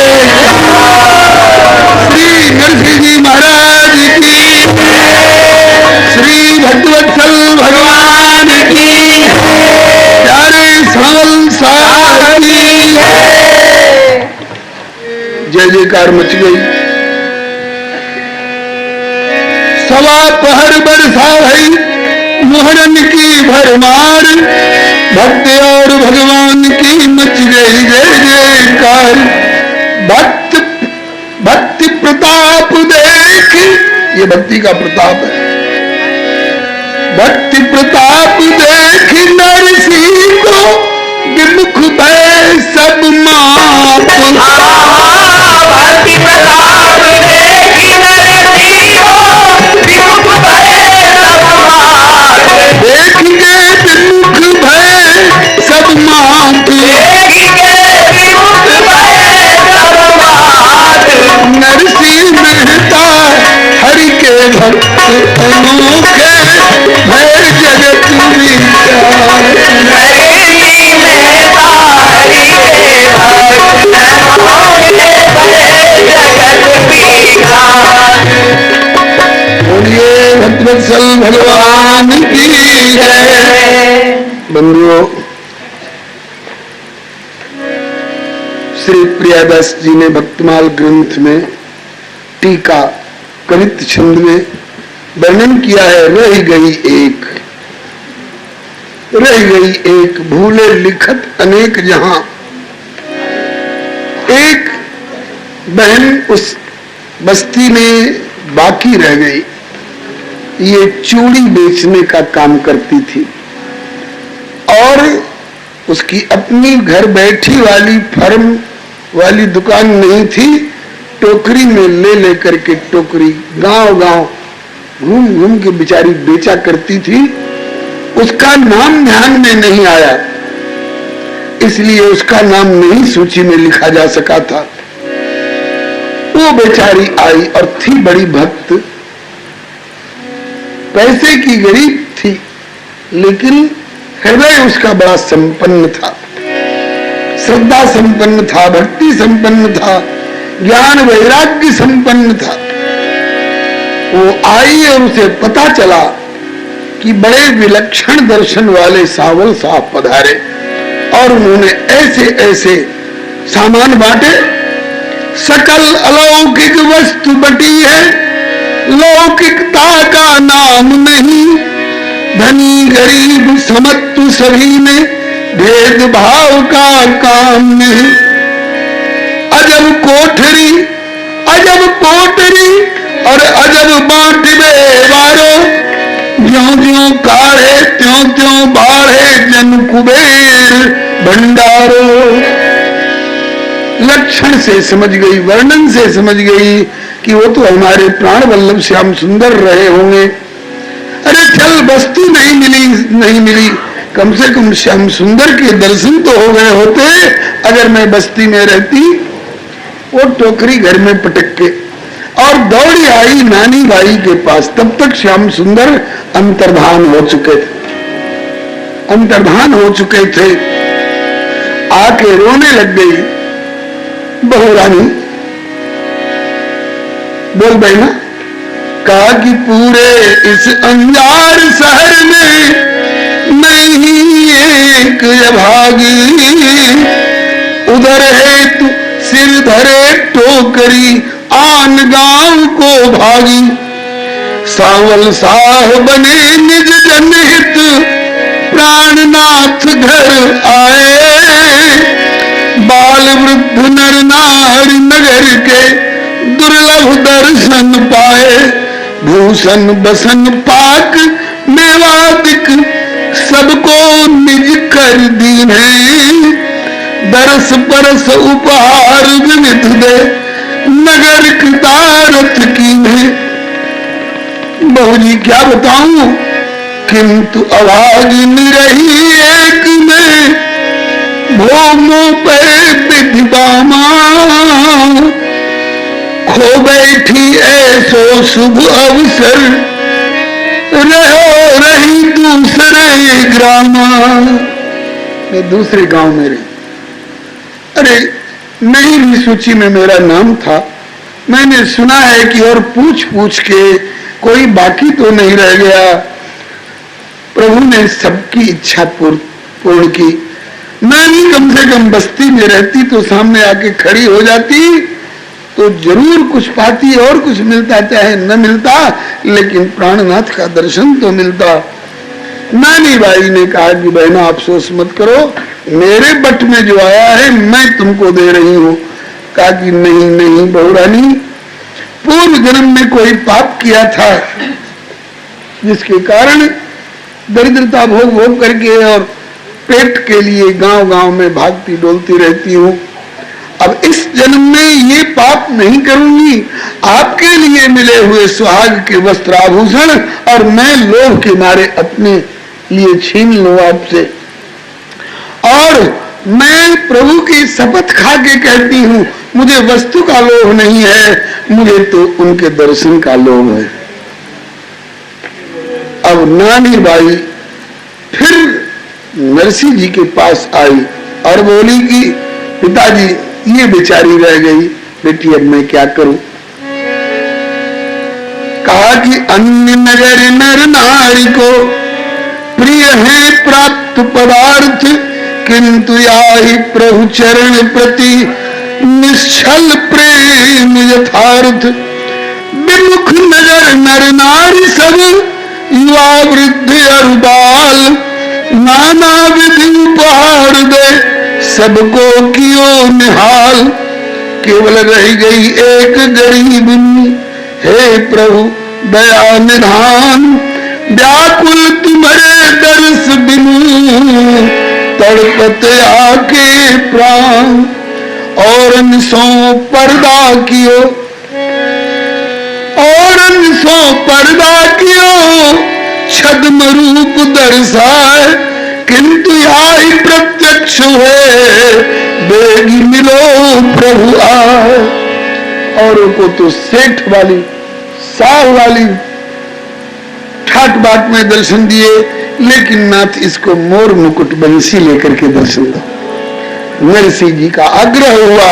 श्री नरसिंह जी महाराज की। श्री भगवत्सल भगवान की। प्यारे सावल साहब की जय जयकार मच गई। सवा पहर बरसा भई मुहरन की भरमार। भक्त और भगवान की मच गई जय जयकार। भक्त भक्ति प्रताप देख। ये भक्ति का प्रताप है। भक्ति प्रताप देख नरसी को विमुख भय सब माप। भक्ति प्रताप देख नरसी को विमुख भय सब माप। देख के विमुख भय सब माप। नरसी मेहता हरि के भक्त अनोखे भय जगत विचार। बोलिए भक्तवत्सल भगवान की जय। बंधुओं, श्री प्रियादास जी ने भक्तमाल ग्रंथ में टीका कवित छंद में वर्णन किया है। रह गई एक भूले लिखत अनेक जहां। एक बहन उस बस्ती में बाकी रह गई। ये चूड़ी बेचने का काम करती थी और उसकी अपनी घर बैठी वाली फर्म वाली दुकान नहीं थी। टोकरी में ले लेकर के टोकरी गांव गांव घूम घूम के बेचारी बेचा करती थी। उसका नाम ध्यान में नहीं आया, इसलिए उसका नाम नहीं सूची में लिखा जा सका था। वो बेचारी आई और थी बड़ी भक्त, पैसे की गरीब थी, लेकिन हृदय उसका बड़ा संपन्न था, श्रद्धा संपन्न था, भक्ति संपन्न था, ज्ञान वैराग्य संपन्न था। वो आई और उसे पता चला कि बड़े विलक्षण दर्शन वाले सावल साहब पधारे और उन्होंने ऐसे ऐसे सामान बांटे। सकल अलौकिक वस्तु बटी है, लौकिकता का नाम नहीं, धनी गरीब समत्व सभी में, भेदभाव का काम नहीं। अजब कोठरी और अजब बांटवे वारो, ज्यों ज्यों काढ़े त्यों त्यों बाढ़े जन कुबेर भंडारो। लक्षण से समझ गई, वर्णन से समझ गई कि वो तो हमारे प्राण वल्लभ श्याम सुंदर रहे होंगे। अरे चल, वस्तु नहीं मिली, कम से कम श्याम सुंदर के दर्शन तो हो गए होते अगर मैं बस्ती में रहती। वो टोकरी घर में पटक के और दौड़ी आई नानी बाई के पास। तब तक श्याम सुंदर अंतर्धान हो चुके थे। आके रोने लग गई। बहू रानी बोल बहना, कहा कि पूरे इस अंजार शहर में मैं ही एक अभागी, उधर है तू सिर धरे टोकरी आन गांव को भागी। सावल साह बने निज जनहित प्राणनाथ घर आए, बाल वृद्ध नर नारी नगर के दुर्लभ दर्शन पाए। भूषण बसन पाक मेवादिक सबको निज कर दीने, दरस परस उपहार विविध दे नगर कृतारथ की है। बहू जी क्या बताऊं, किंतु अभागिन रही एक में, भोमो पे विधिबामा, खो बैठी ऐसो शुभ अवसर, रहो रही दूसरे ग्रामा। मैं दूसरे गांव में रही। अरे नहीं भी सूची में मेरा नाम था। मैंने सुना है कि और पूछ पूछ के कोई बाकी तो नहीं रह गया। प्रभु ने सबकी इच्छा पूर्ण की। मैं भी कम से कम बस्ती में रहती तो सामने आके खड़ी हो जाती तो जरूर कुछ पाती और कुछ मिलता, चाहे न मिलता, लेकिन प्राणनाथ का दर्शन तो मिलता। नानी बाई ने कहा कि बहना अफसोस मत करो, मेरे बट में जो आया है मैं तुमको दे रही हूं। कहा कि नहीं बहू रानी, पूर्व जन्म में कोई पाप किया था जिसके कारण दरिद्रता भोग करके और पेट के लिए गांव गांव में भागती डोलती रहती हूँ। अब इस जन्म में ये पाप नहीं करूंगी। आपके लिए मिले हुए सुहाग के वस्त्र आभूषण और मैं लोभ के मारे अपने लिए छीन लूं आपसे। और मैं प्रभु की शपथ खा के कहती हूं, मुझे वस्तु का लोभ नहीं है, मुझे तो उनके दर्शन का लोभ है। अब नानी बाई फिर नरसिंह जी के पास आई और बोली कि पिताजी ये बेचारी रह गई, बेटी अब मैं क्या करूं। कहा कि अन्य नगर नर नारी को प्रिय है प्राप्त पदार्थ, किंतु याहि प्रभु चरण प्रति निश्चल प्रेम यथार्थ। विमुख नगर नर नारी सब, युवा वृद्ध और बाल, नाना विधि उपहार दे सबको कियो निहाल। केवल रह गई एक गरीबनी, हे प्रभु दया निधान। व्याकुल तुम्हारे दर्श बिनु, तड़पत आके प्राण। और निसो पर्दा कियो, छद्म रूप दर्शाए, किंतु आई प्रत्यक्ष हुए, बेगी मिलो प्रभु आए। औरों को तो सेठ वाली साल वाली ठाट बाट में दर्शन दिए, लेकिन नाथ इसको मोर मुकुट बंसी लेकर के दर्शन दो। नरसिंह जी का आग्रह हुआ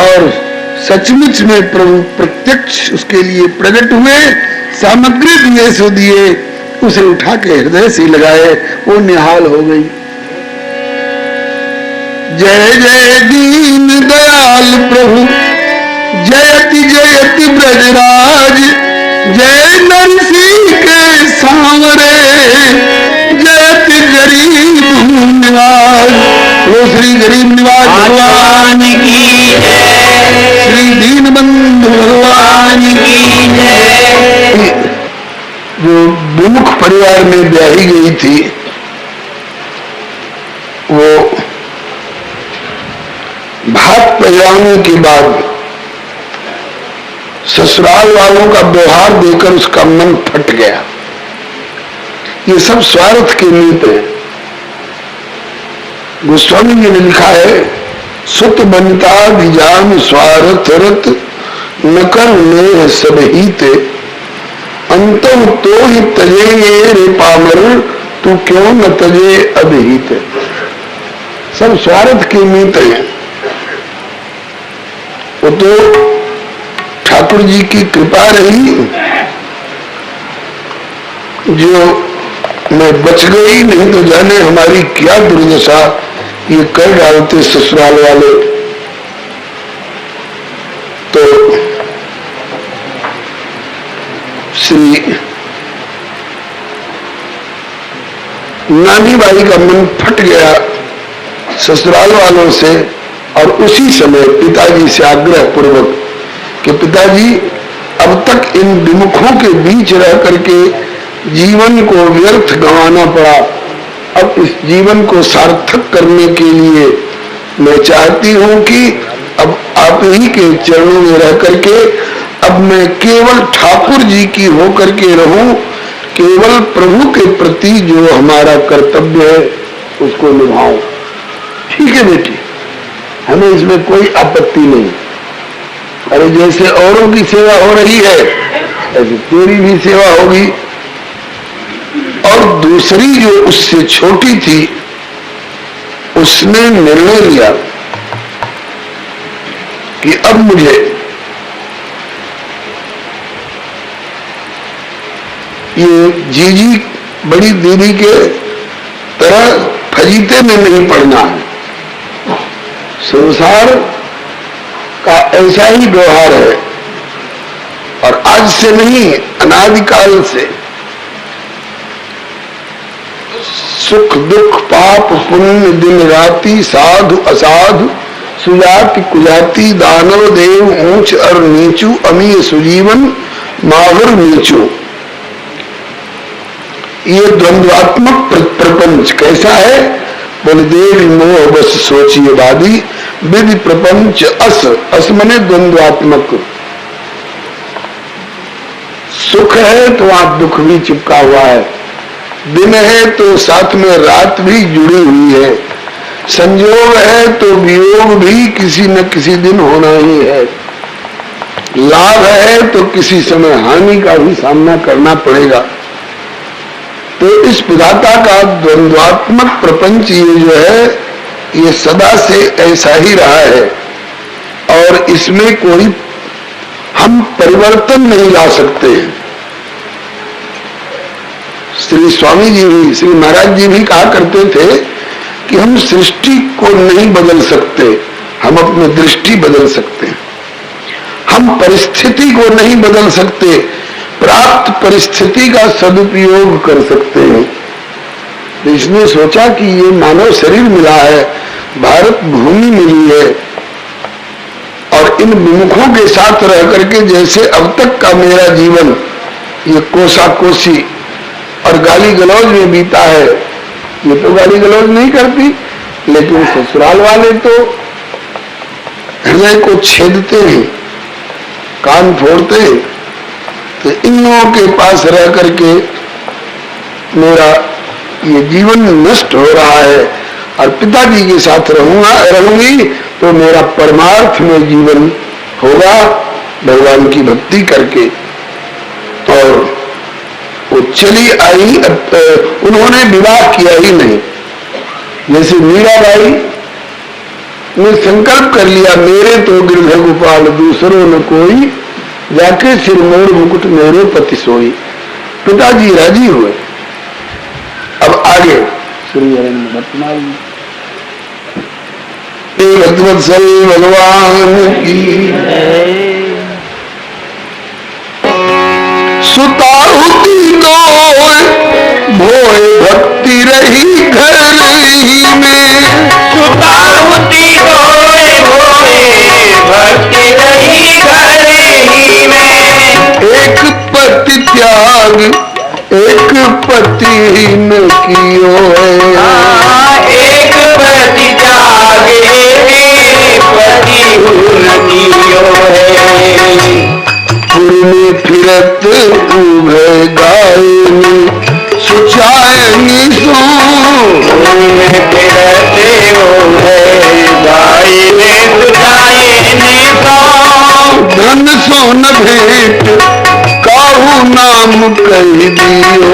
और सचमुच में प्रभु प्रत्यक्ष उसके लिए प्रकट हुए, सामग्री दिए सो दिए, उसे उठा के हृदय से लगाए, वो निहाल हो गई। जय जय दीन दयाल प्रभु, जयति जयति ब्रजराज, जय नरसिंह के सांवरे, जयति गरीब निवाज। वो श्री गरीब निवाज भगवान की जय, श्री दीन बंधु भगवान की जय। जो विमुख परिवार में ब्याही गई थी, वो भात पहलाने के बाद ससुराल वालों का व्यवहार देकर उसका मन फट गया। ये सब स्वार्थ के नीत है। गोस्वामी जी ने लिखा है, सुत बनता विजान स्वार्थ रत, न कर नेह सब हित, अंतम तो ही तजे रे पामर, तू क्यों न तजे अभिहित। सब स्वार्थ के नीत है। वो तो ठाकुर जी की कृपा रही जो मैं बच गई, नहीं तो जाने हमारी क्या दुर्दशा ये कर डालते ससुराल वाले। तो श्री नानी बाई का मन फट गया ससुराल वालों से, और उसी समय पिताजी से आग्रह पूर्वक कि पिताजी, अब तक इन विमुखों के बीच रह करके जीवन को व्यर्थ गंवाना पड़ा, अब इस जीवन को सार्थक करने के लिए मैं चाहती हूं कि अब आप ही के चरणों में रह करके अब मैं केवल ठाकुर जी की होकर के रहूं, केवल प्रभु के प्रति जो हमारा कर्तव्य है उसको निभाऊं। ठीक है बेटी, हमें इसमें कोई आपत्ति नहीं। अरे जैसे औरों की सेवा हो रही है ऐसे तेरी भी सेवा होगी। और दूसरी जो उससे छोटी थी, उसने निर्णय लिया कि अब मुझे ये जीजी बड़ी दीदी के तरह फजीते में नहीं पड़ना है। संसार का ऐसा ही व्यवहार है, और आज से नहीं, अनादिकाल से सुख दुख पाप पुण्य दिन राति, साधु असाधु, सुजाति कुजाति, दानव देव, ऊंच और नीचू, अमीय सुजीवन, माहुर नीचू। ये द्वंद्वात्मक प्रपंच कैसा है? बोले देवी मोह बस सोचिए वादी, विधि प्रपंच अस मने द्वंद्वात्मक। सुख है तो वहां दुख भी चिपका हुआ है, दिन है तो साथ में रात भी जुड़ी हुई है, संयोग है तो वियोग भी किसी न किसी दिन होना ही है, लाभ है तो किसी समय हानि का भी सामना करना पड़ेगा। तो इस विधाता का द्वंद्वात्मक प्रपंच ये जो है, ये सदा से ऐसा ही रहा है, और इसमें कोई हम परिवर्तन नहीं ला सकते। श्री स्वामी जी भी, श्री महाराज जी भी कहा करते थे कि हम सृष्टि को नहीं बदल सकते, हम अपनी दृष्टि बदल सकते हैं। हम परिस्थिति को नहीं बदल सकते, प्राप्त परिस्थिति का सदुपयोग कर सकते हैं। तो इसने सोचा कि ये मानव शरीर मिला है, भारत भूमि मिली है, और इन विमुखों के साथ रह करके जैसे अब तक का मेरा जीवन ये कोसा कोसी और गाली गलौज में बीता है, ये तो गाली गलौज नहीं करती, लेकिन ससुराल वाले तो हृदय को छेदते हैं, कान फोड़ते हैं। तो इन लोगों के पास रह करके मेरा ये जीवन नष्ट हो रहा है, और पिताजी के साथ रहूंगी तो मेरा परमार्थ में जीवन होगा भगवान की भक्ति करके। और वो चली आई, उन्होंने विवाह किया ही नहीं। जैसे मीराबाई ने संकल्प कर लिया, मेरे तो गिरधर गोपाल दूसरों न कोई, जाके सिर मोर मुकुट मेरे पति सोई। पिताजी राजी हुए। अब आगे श्री हरिंद्र भक्तवत्सल भगवान की सुताहुति दो भोय भक्ति रही घर ही में, सुताहुति गोए भोए भक्ति रही घर ही में। एक पति त्याग एक पति न कियो है, एक पति त्याग एक पति न कियो है। में फिरत उभय गायनी सुचायनी सो, फिरत उभय गायनी सुचायनी सो। धन सोन भेंट काहू नाम कह दियो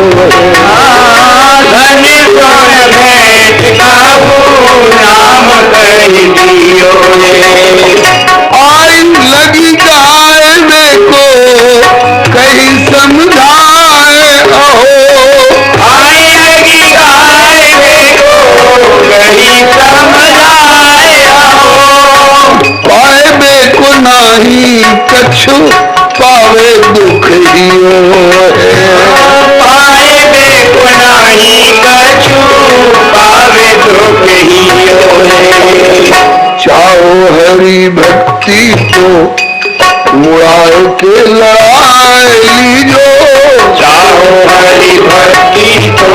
धन सोन भेंट काहू नाम कह दियो। आई लगी गाय को कहीं समझाए अहो, आई लगी गाय को कहीं समझाए अहो। पाए बेको नाही कछु पावे दुख हियो है, पाए बेको नाही कछु पावे दुख हियो है। चाहो हरि भक्ति को मुड़ाए के लड़ाई लीजो, चाहो हरि भक्ति को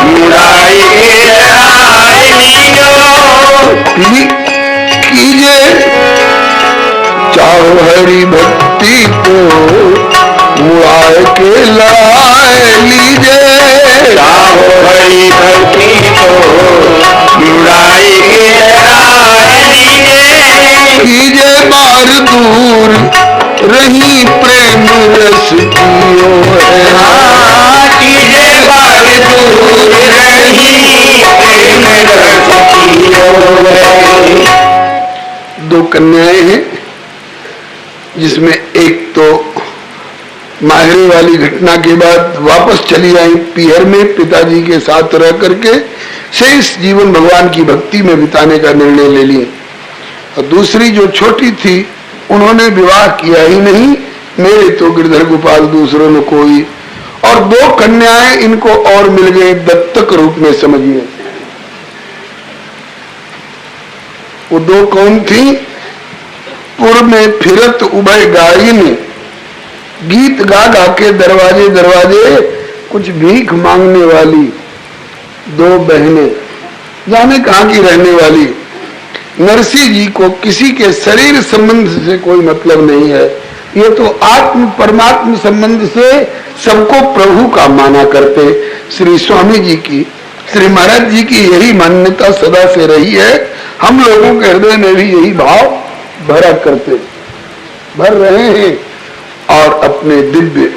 मुड़ाए के लड़ाई लीजो। कीजे चाहो हरि भक्ति को मुड़ाए के लड़ाई लीजे, चाहो हरि भक्ति को मुड़ाए के लड़ाई लीजे। कीजे बार दूर रही प्रेम रस कियो है, कीजे बार दूर रही प्रेम रस कियो है। दो कन्याएं हैं जिसमें एक तो माहिरे वाली घटना के बाद वापस चली आई पियर में पिताजी के साथ रह करके शेष जीवन भगवान की भक्ति में बिताने का निर्णय ले लिए। और दूसरी जो छोटी थी उन्होंने विवाह किया ही नहीं, मेरे तो गिरधर गोपाल दूसरों ने कोई। और दो कन्याएं इनको और मिल गई दत्तक रूप में, समझिए। वो दो कौन थी? पूर्व में फिरत उभय गायिनी, गीत गा गा के दरवाजे दरवाजे कुछ भीख मांगने वाली दो बहनें, जाने कहां की रहने वाली। नरसिंह जी को किसी के शरीर संबंध से कोई मतलब नहीं है, ये तो आत्म परमात्म संबंध से सबको प्रभु का माना करते। श्री स्वामी जी की, श्री महाराज जी की यही मान्यता सदा से रही है। हम लोगों के हृदय में भी यही भाव भरा करते, भर रहे हैं और अपने दिव्य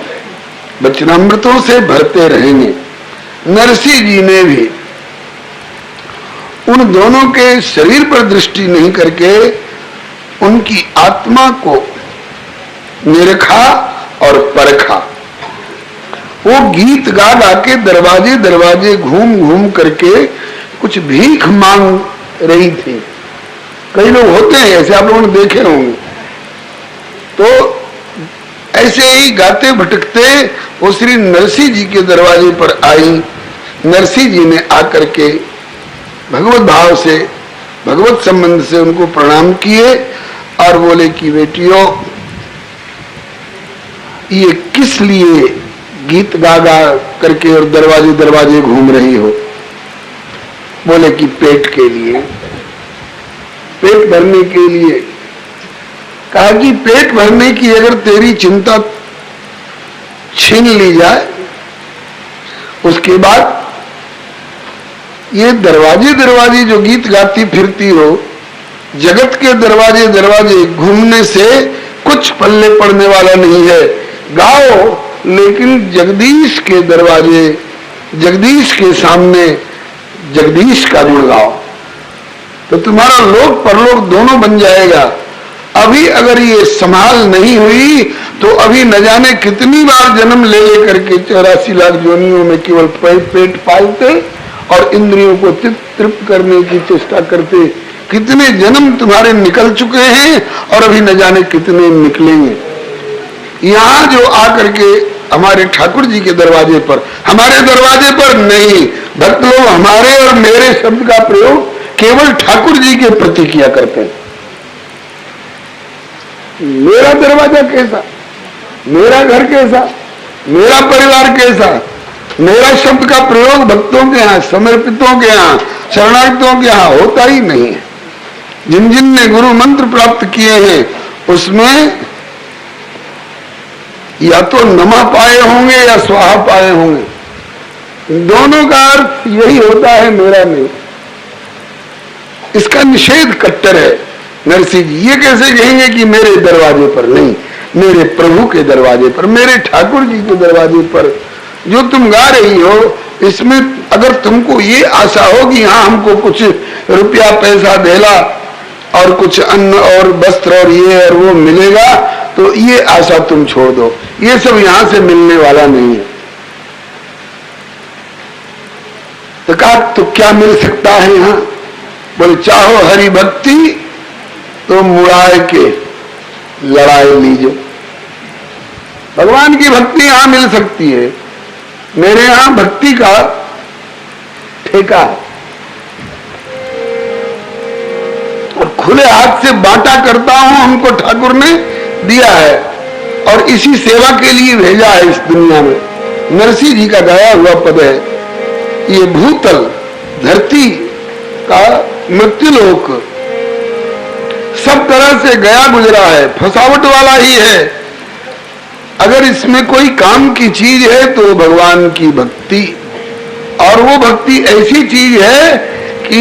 वचनामृतों से भरते रहेंगे। नरसिंह जी ने भी उन दोनों के शरीर पर दृष्टि नहीं करके उनकी आत्मा को निरखा और परखा। वो गीत गा गा के दरवाजे दरवाजे घूम घूम करके कुछ भीख मांग रही थी। कई लोग होते हैं ऐसे, आप लोगों ने देखे होंगे। तो ऐसे ही गाते भटकते वो श्री नरसिंह जी के दरवाजे पर आई। नरसिंह जी ने आकर के भगवत भाव से, भगवत संबंध से उनको प्रणाम किए और बोले कि बेटियों, ये किस लिए गीत गा गा करके और दरवाजे दरवाजे घूम रही हो? बोले कि पेट के लिए, पेट भरने के लिए। कहा कि पेट भरने की अगर तेरी चिंता छीन ली जाए, उसके बाद ये दरवाजे दरवाजे जो गीत गाती फिरती हो, जगत के दरवाजे दरवाजे घूमने से कुछ पल्ले पड़ने वाला नहीं है। गाओ, लेकिन जगदीश के दरवाजे, जगदीश के सामने जगदीश का गुण गाओ, तो तुम्हारा लोक परलोक दोनों बन जाएगा। अभी अगर ये संभाल नहीं हुई तो अभी न जाने कितनी बार जन्म ले लेकर के 84 लाख जोनियों में केवल पेट पालते और इंद्रियों को तृप्त करने की चेष्टा करते। कितने जन्म तुम्हारे निकल चुके हैं और अभी न जाने कितने निकलेंगे। यहाँ जो आकर के हमारे ठाकुर जी के दरवाजे पर, हमारे दरवाजे पर नहीं, भक्त लोग हमारे और मेरे शब्द का प्रयोग केवल ठाकुर जी के प्रति किया करते हैं। मेरा दरवाजा कैसा, मेरा घर कैसा, मेरा परिवार कैसा, मेरा शब्द का प्रयोग भक्तों के यहाँ, समर्पितों के यहाँ, शरणागतों के यहाँ होता ही नहीं है। जिन जिन ने गुरु मंत्र प्राप्त किए हैं उसमें या तो नमा पाए होंगे या स्वाहा पाए होंगे। दोनों का अर्थ यही होता है, मेरा नहीं। इसका निषेध कट्टर है। नरसिंह जी ये कैसे कहेंगे कि मेरे दरवाजे पर नहीं, मेरे प्रभु के दरवाजे पर, मेरे ठाकुर जी के दरवाजे पर जो तुम गा रही हो, इसमें अगर तुमको ये आशा हो कि हाँ हमको कुछ रुपया पैसा देला और कुछ अन्न और वस्त्र और ये और वो मिलेगा, तो ये आशा तुम छोड़ दो। ये सब यहां से मिलने वाला नहीं है। तो कहा तो क्या मिल सकता है यहां? बोले चाहो हरि भक्ति तो मुड़ाए के लड़ाई लीजो। भगवान की भक्ति यहां मिल सकती है। मेरे यहां भक्ति का ठेका है और खुले हाथ से बांटा करता हूं, हमको ठाकुर ने दिया है और इसी सेवा के लिए भेजा है इस दुनिया में। नरसिंह जी का गाया हुआ पद है, ये भूतल धरती का मृत्युलोक सब तरह से गया गुजरा है, फसावट वाला ही है। अगर इसमें कोई काम की चीज है तो भगवान की भक्ति, और वो भक्ति ऐसी चीज है कि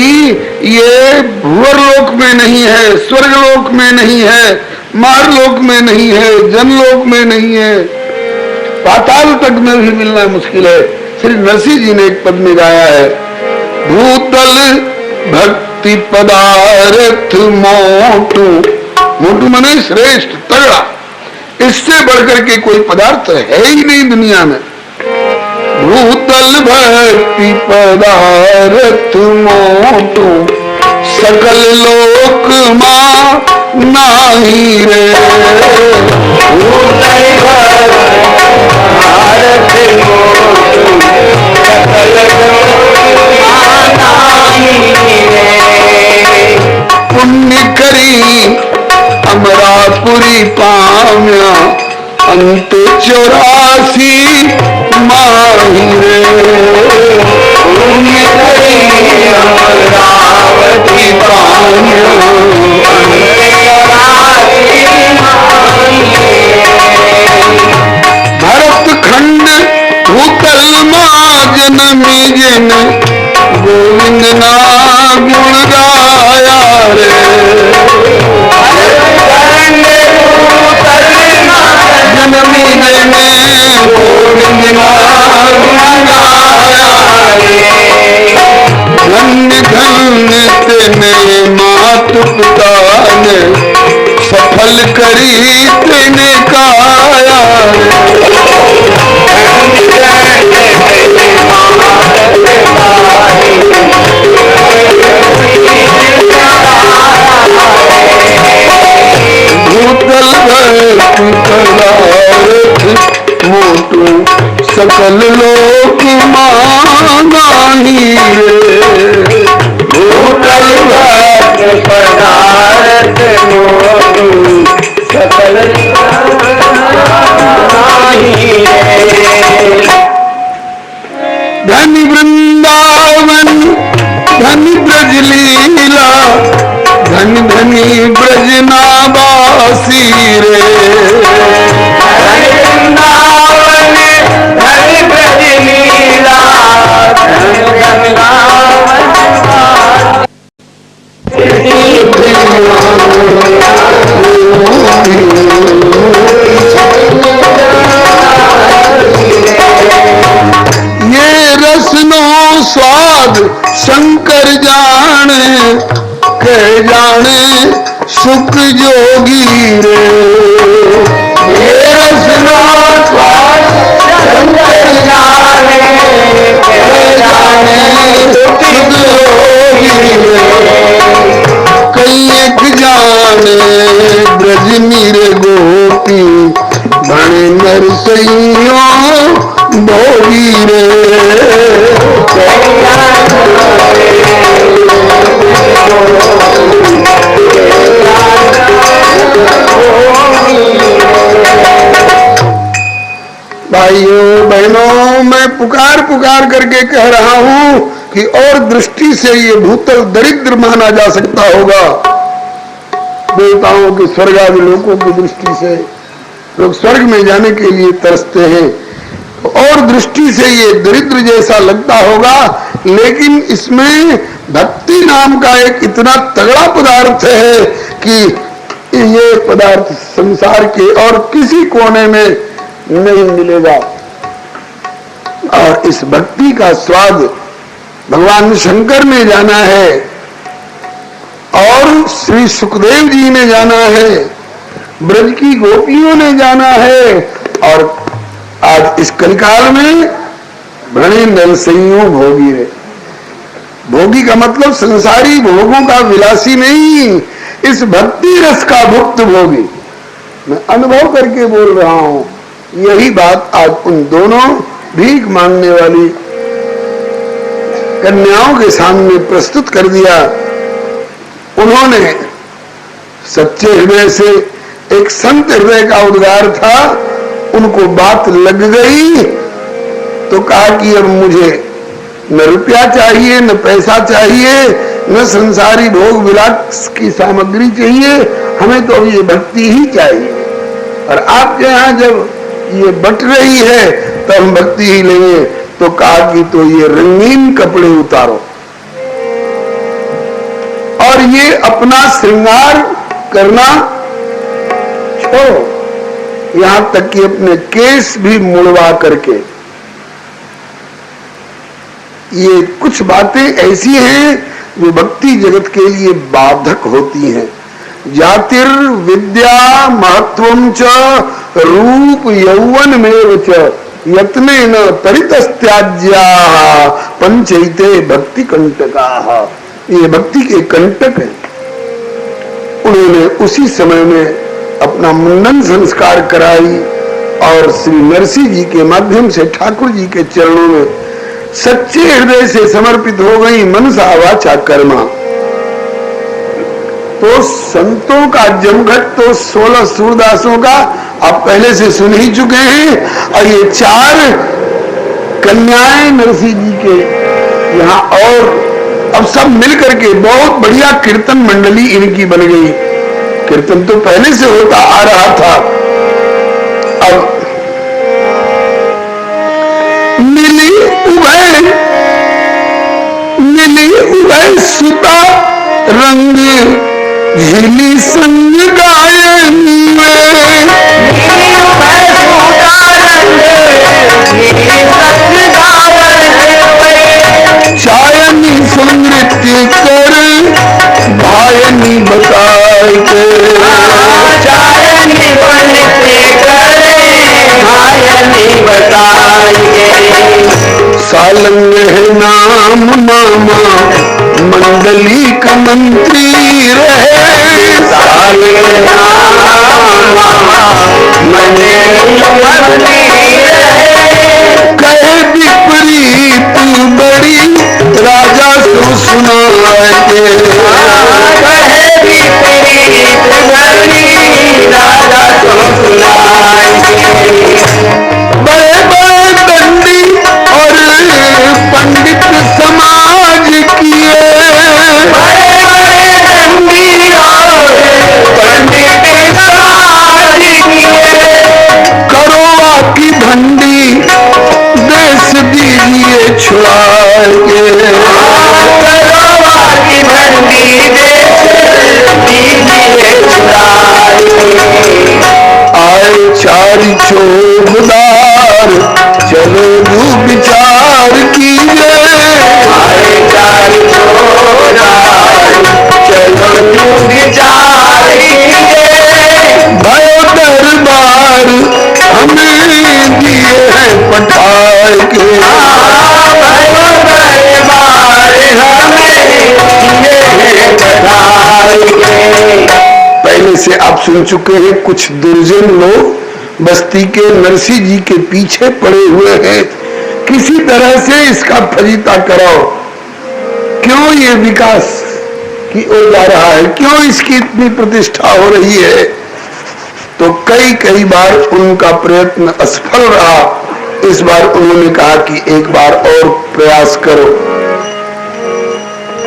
ये भूवरलोक में नहीं है, स्वर्गलोक में नहीं है, मारलोक में नहीं है, जनलोक में नहीं है, पाताल तक में भी मिलना मुश्किल है। श्री नरसिंह जी ने एक पद में गाया है, भूतल भक्ति पदार्थ मोटू, मोटू मने श्रेष्ठ तगड़ा, इससे बढ़कर के कोई पदार्थ है ही नहीं दुनिया में। भूतल भक्ति पदार्थ मोटू सकल लोक मां नाही रे। भूतल भक्ति मोटू सकल लोक मां नाही रे। पुण्य करी अमरापुरी पाम्या अंत 84 माही रे। पुण्य करी अमरावती पाम्या भरत खंड भूतल मां जनमी जन गोविंद ना गुण गाया रे। जनमी जन गोविंद ना गुण गाया रे। धन्य धन्य तेने मात पिता ने सफल करी तेने काया रे। भूतल भक्ति पदार्थ मोटू सकल लोक मांगाही रे। भूतल भक्ति पदार्थ मोटू सकल मांगाही रे। धनी वृंदावन धनी ब्रज लीला धनी धनी ब्रजनावासी रे। धनी वृंदावन धनी ब्रज लीला धनी ब्रजनावासी कर जाने के जाने सुख जोगी रे। ये सुनो शंकर जाने के जाने सुख जोगी रे। कई एक जाने ब्रज मीर गोपी बने नरसइयों भोगी रे। भाइयों बहनों, मैं पुकार पुकार करके कह रहा हूं कि और दृष्टि से ये भूतल दरिद्र माना जा सकता होगा। देवताओं के स्वर्ग आदि लोगों की दृष्टि से लोग स्वर्ग में जाने के लिए तरसते हैं, तो और दृष्टि से ये दरिद्र जैसा लगता होगा, लेकिन इसमें भक्ति नाम का एक इतना तगड़ा पदार्थ है कि ये पदार्थ संसार के और किसी कोने में नहीं मिलेगा। और इस भक्ति का स्वाद भगवान शंकर ने जाना है और श्री सुखदेव जी ने जाना है, ब्रज की गोपियों ने जाना है, और आज इस कलिकाल में बड़े नरसइयों भोगी रे। भोगी का मतलब संसारी भोगों का विलासी नहीं, इस भक्ति रस का भुक्त भोगी। मैं अनुभव करके बोल रहा हूं। यही बात आज उन दोनों भीख मांगने वाली कन्याओं के सामने प्रस्तुत कर दिया। उन्होंने सच्चे हृदय से, एक संत हृदय का उद्गार था, उनको बात लग गई तो कहा कि अब मुझे न रुपया चाहिए, न पैसा चाहिए, न संसारी भोग विलास की सामग्री चाहिए, हमें तो ये भक्ति ही चाहिए। और आपके यहाँ जब ये बट रही है तो हम भक्ति ही लेंगे। तो कहा कि तो ये रंगीन कपड़े उतारो और ये अपना श्रृंगार करना छोड़ो, यहां तक कि अपने केस भी मुड़वा करके। ये कुछ बातें ऐसी हैं जो भक्ति जगत के लिए बाधक होती हैं। जातिर विद्या महत्वं च रूप यौवन मेव च यत्ने न परितस्त्याज्या पंचैते भक्ति कंटका। ये भक्ति के कंटक हैं। उन्होंने उसी समय में अपना मुंडन संस्कार कराई और श्री नरसिंह जी के माध्यम से ठाकुर जी के चरणों में सच्चे हृदय से समर्पित हो गई, मनसा वाचा कर्मा। तो संतों का जमघट तो 16 सूरदासों का आप पहले से सुन ही चुके हैं, और ये 4 कन्याएं नरसिंह जी के यहाँ, और अब सब मिलकर के बहुत बढ़िया कीर्तन मंडली इनकी बन गई। कीर्तन तो पहले से होता आ रहा था। अब मिली उभय सुता रंग झिली संग गायन में, चायनी सुनृत्य कर भायनी बताए के, चायनी सुनृत्य कर भायनी बताए के। सालंग है नाम मामा मंडली का मंत्री रहे, सालंग कहे विपरीत बड़ी राजा सो सुनाए के, कहे विपरीत बड़ी राजा सो सुनाए के। बड़े बड़े दंडी और पंडित समाज किए, बड़े बड़े दंडी और पंडित समाज किए। करोड़ा की भंडी देश दीजिए छुड़ा के, करोड़ा की भंडी चुके हैं। कुछ दुर्जन लोग बस्ती के नरसिंह जी के पीछे पड़े हुए हैं, किसी तरह से इसका फजीता कराओ। क्यों ये विकास की ओर जा रहा है, क्यों इसकी इतनी प्रतिष्ठा हो रही है। तो कई कई बार उनका प्रयत्न असफल रहा। इस बार उन्होंने कहा कि एक बार और प्रयास करो।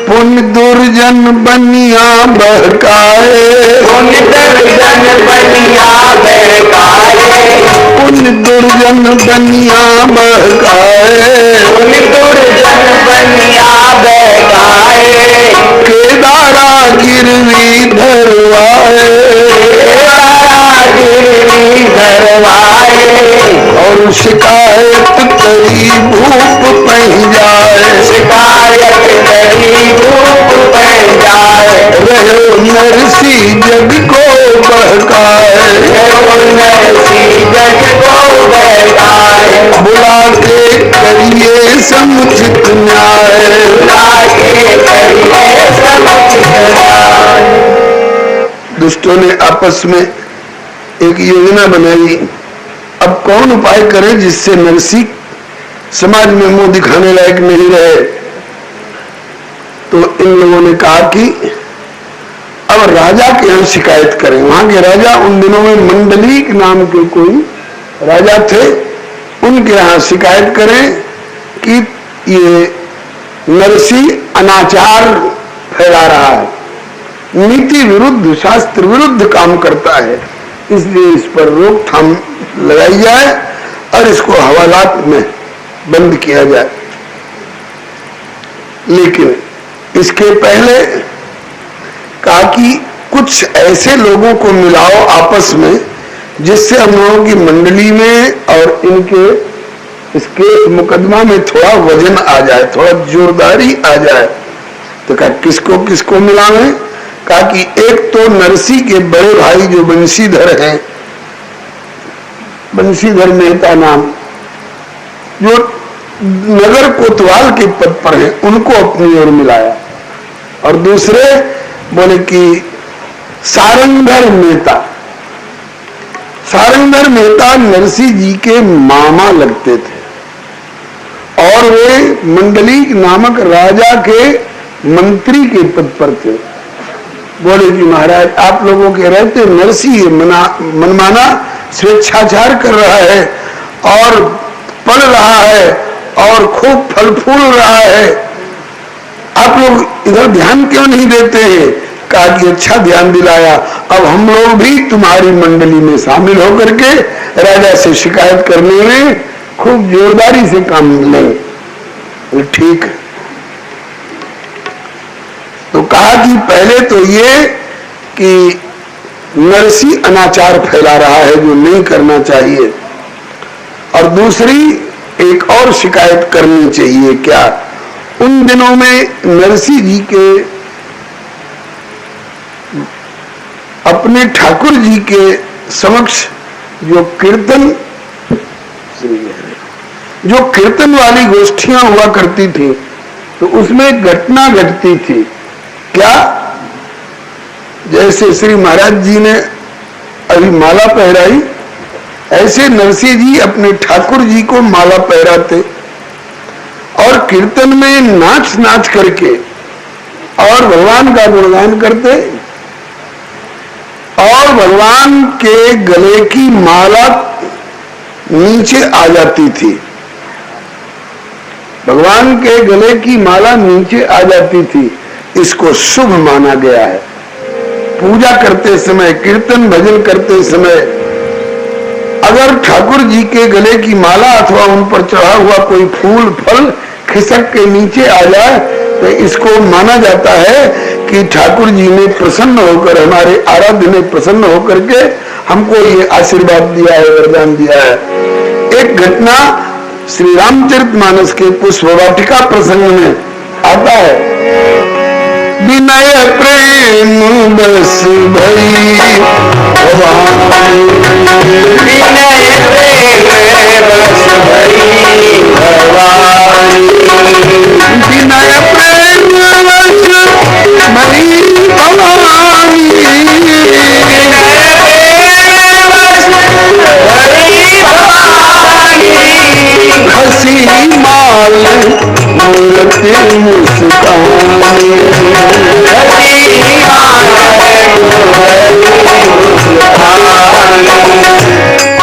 पुण्य दुर्जन बनिया बहकाए, पुण्य दुर्जन बनिया बहकाए, पुण्य दुर्जन बनिया बहकाए, पुण्य दुर्जन बनिया बहकाए, केदारा गिरवी धरवाए, केदारा गिरवी धरवाए, और शिकायत करी भूप पह जाए, शिकायत करी धूप बह जाए, रहो नरसिंह जग को बहकाए, नरसिंह जग को बहकाए, बुला के करिए समुचित न्याय, लाके करिए समुचित न्याय। दुष्टों ने आपस में एक योजना बनाई। अब कौन उपाय करे जिससे नरसिंह समाज में मुंह दिखाने लायक नहीं रहे। तो इन लोगों ने कहा कि अब राजा के यहाँ शिकायत करें। वहां के राजा उन दिनों में मंडलीक नाम के कोई राजा थे, उनके यहाँ शिकायत करें कि ये नरसिंह अनाचार फैला रहा है, नीति विरुद्ध शास्त्र विरुद्ध काम करता है, इसलिए इस पर रोकथाम लगाई जाए और इसको हवालात में बंद किया जाए। लेकिन इसके पहले कहा कि कुछ ऐसे लोगों को मिलाओ आपस में जिससे हम लोगों की मंडली में और इनके इसके मुकदमा में थोड़ा वजन आ जाए, थोड़ा जोरदारी आ जाए। तो कहा किसको किसको मिलावें। कहा कि एक तो नरसिंह के बड़े भाई जो बंशीधर हैं, बंशीधर मेहता नाम, जो नगर कोतवाल के पद पर हैं, उनको अपनी ओर मिलाया। और दूसरे बोले कि सारंगधर मेहता, सारंगधर मेहता नरसिंह जी के मामा लगते थे और वे मंडलीक नामक राजा के मंत्री के पद पर थे। बोले कि महाराज आप लोगों के रहते नरसिंह मनमाना स्वेच्छाचार कर रहा है और पढ़ रहा है और खूब फल फूल रहा है, आप लोग इधर ध्यान क्यों नहीं देते हैं। कहा कि अच्छा ध्यान दिलाया, अब हम लोग भी तुम्हारी मंडली में शामिल होकर के राजा से शिकायत करने में खूब जोरदारी से काम लेंगे। ठीक। तो कहा कि पहले तो ये कि नरसिंह अनाचार फैला रहा है जो नहीं करना चाहिए, और दूसरी एक और शिकायत करनी चाहिए। क्या उन दिनों में नरसिंह जी के अपने ठाकुर जी के समक्ष जो कीर्तन वाली गोष्ठियां हुआ करती थी, तो उसमें घटना घटती थी। क्या जैसे श्री महाराज जी ने अभी माला पहराई, ऐसे नरसिंह जी अपने ठाकुर जी को माला पहराते और कीर्तन में नाच नाच करके और भगवान का गुणगान करते, और भगवान के गले की माला नीचे आ जाती थी, भगवान के गले की माला नीचे आ जाती थी। इसको शुभ माना गया है। पूजा करते समय, कीर्तन भजन करते समय अगर ठाकुर जी के गले की माला अथवा उन पर चढ़ा हुआ कोई फूल फल खिसक के नीचे आ जाए तो इसको माना जाता है कि ठाकुर जी ने प्रसन्न होकर, हमारे आराध्य ने प्रसन्न होकर के हमको ये आशीर्वाद दिया है, वरदान दिया है। एक घटना श्री रामचरितमानस के पुष्प वाटिका प्रसंग में आता है। विनय प्रेम बस भई भवानी, विनय प्रेम बस भई भवानी, विनय प्रेम बस भई भवानी, विनय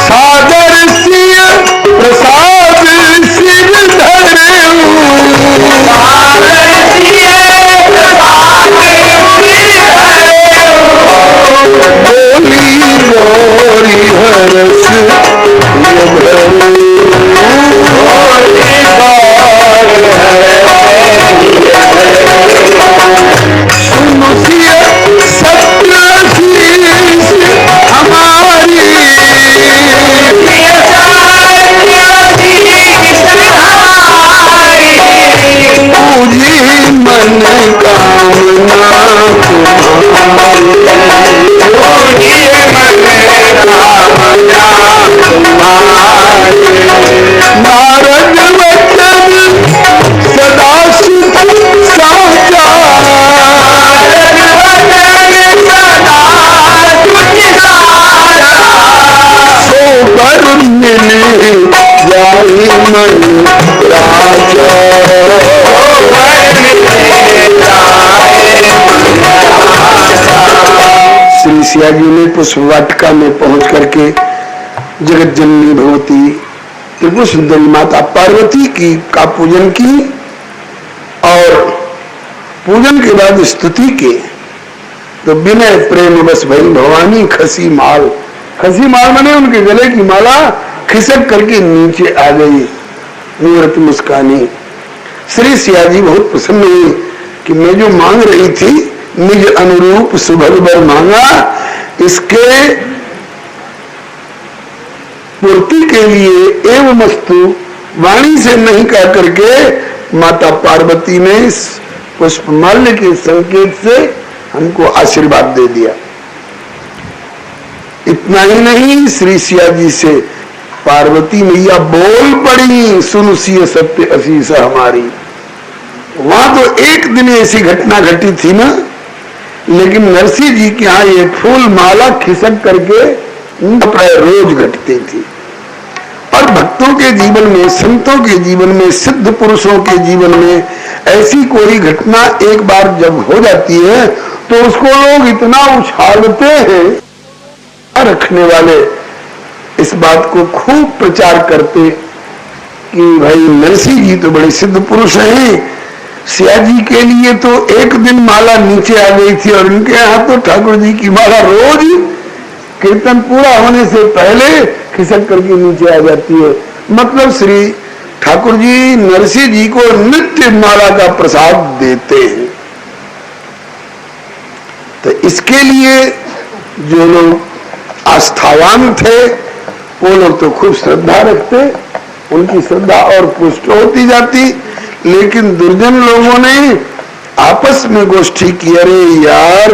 सादर सिय प्रसाद सिर धरे बोली गोरी हरस सुनो सिय सत्य हमारी पूजी मन कामना नारद वचन सदा सुख साचा सो बर मिले जाई मन राजा श्री सिया जी ने पुष्प वाटिका में पहुंच करके जगत जननी भगवती त्रिपुर सुंदरी माता पार्वती की का पूजन की और पूजन के बाद स्तुति के तो विनय प्रेम बस भई भवानी खसी माल माने उनके गले की माला खिसक करके नीचे आ गई। मूर्त मुस्कानी श्री सिया जी बहुत प्रसन्न हुई कि मैं जो मांग रही थी निज अनुरूप सुभग बर मांगा, इसके पूर्ति के लिए एवं मस्तु वाणी से नहीं कह करके माता पार्वती ने पुष्पमाल्य के संकेत से हमको आशीर्वाद दे दिया। इतना ही नहीं, श्री सिया जी से पार्वती मैया बोल पड़ी सुन सिय सत्य असीस हमारी। वहां तो एक दिन ऐसी घटना घटी थी ना, लेकिन नरसिंह जी के यहाँ ये फूल माला खिसक करके प्राय रोज घटती थी। और भक्तों के जीवन में, संतों के जीवन में, सिद्ध पुरुषों के जीवन में ऐसी कोई घटना एक बार जब हो जाती है तो उसको लोग इतना उछालते हैं, रखने वाले इस बात को खूब प्रचार करते कि भाई नरसिंह जी तो बड़े सिद्ध पुरुष हैं, सिया जी के लिए तो एक दिन माला नीचे आ गई थी और इनके यहाँ तो ठाकुर जी की माला रोज कीर्तन पूरा होने से पहले खिसक करके नीचे आ जाती है। मतलब श्री ठाकुर जी नरसिंह जी को नित्य माला का प्रसाद देते हैं। तो इसके लिए जो लोग आस्थावान थे वो लोग तो खूब श्रद्धा रखते, उनकी श्रद्धा और पुष्ट होती जाती। लेकिन दुर्जन लोगों ने आपस में गोष्ठी की, अरे यार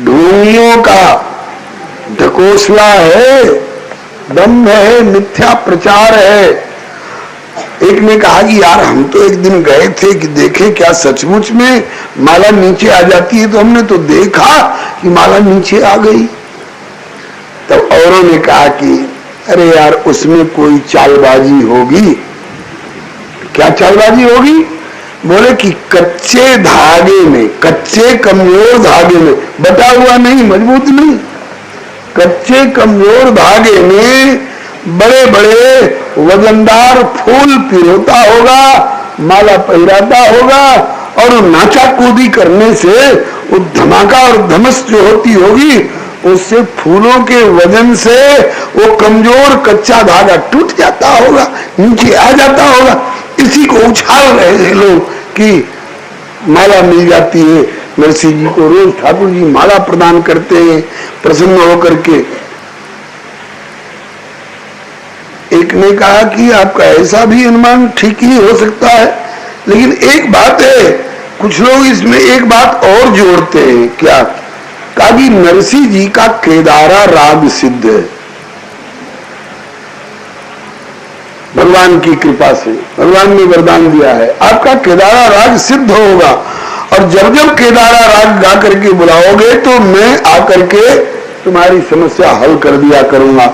ढोंगियों का ढकोसला है, दम्भ है, मिथ्या प्रचार है। एक ने कहा कि यार हम तो एक दिन गए थे कि देखे क्या सचमुच में माला नीचे आ जाती है, तो हमने तो देखा कि माला नीचे आ गई। तब औरों ने कहा कि अरे यार उसमें कोई चालबाजी होगी। क्या चालबाजी होगी? बोले कि कच्चे धागे में, कच्चे कमजोर धागे में, बटा हुआ नहीं, मजबूत नहीं, कच्चे कमजोर धागे में बड़े बड़े वजनदार फूल पिरोता होगा, माला पहराता होगा और नाचा कूदी करने से वो धमाका और धमस जो होती होगी उससे फूलों के वजन से वो कमजोर कच्चा धागा टूट जाता होगा, नीचे आ जाता होगा। इसी को उछाल रहे हैं लोग कि माला मिल जाती है। नरसिंह जी को रोज ठाकुर जी माला प्रदान करते हैं प्रसन्न होकर के। एक ने कहा कि आपका ऐसा भी अनुमान ठीक ही हो सकता है, लेकिन एक बात है, कुछ लोग इसमें एक बात और जोड़ते हैं। क्या? कहा कि नरसिंह जी का केदारा राग सिद्ध है भगवान की कृपा से, भगवान ने वरदान दिया है आपका केदारा राग सिद्ध होगा, और जब जब केदारा राग गा करके बुलाओगे तो मैं आकर के तुम्हारी समस्या हल कर दिया करूंगा।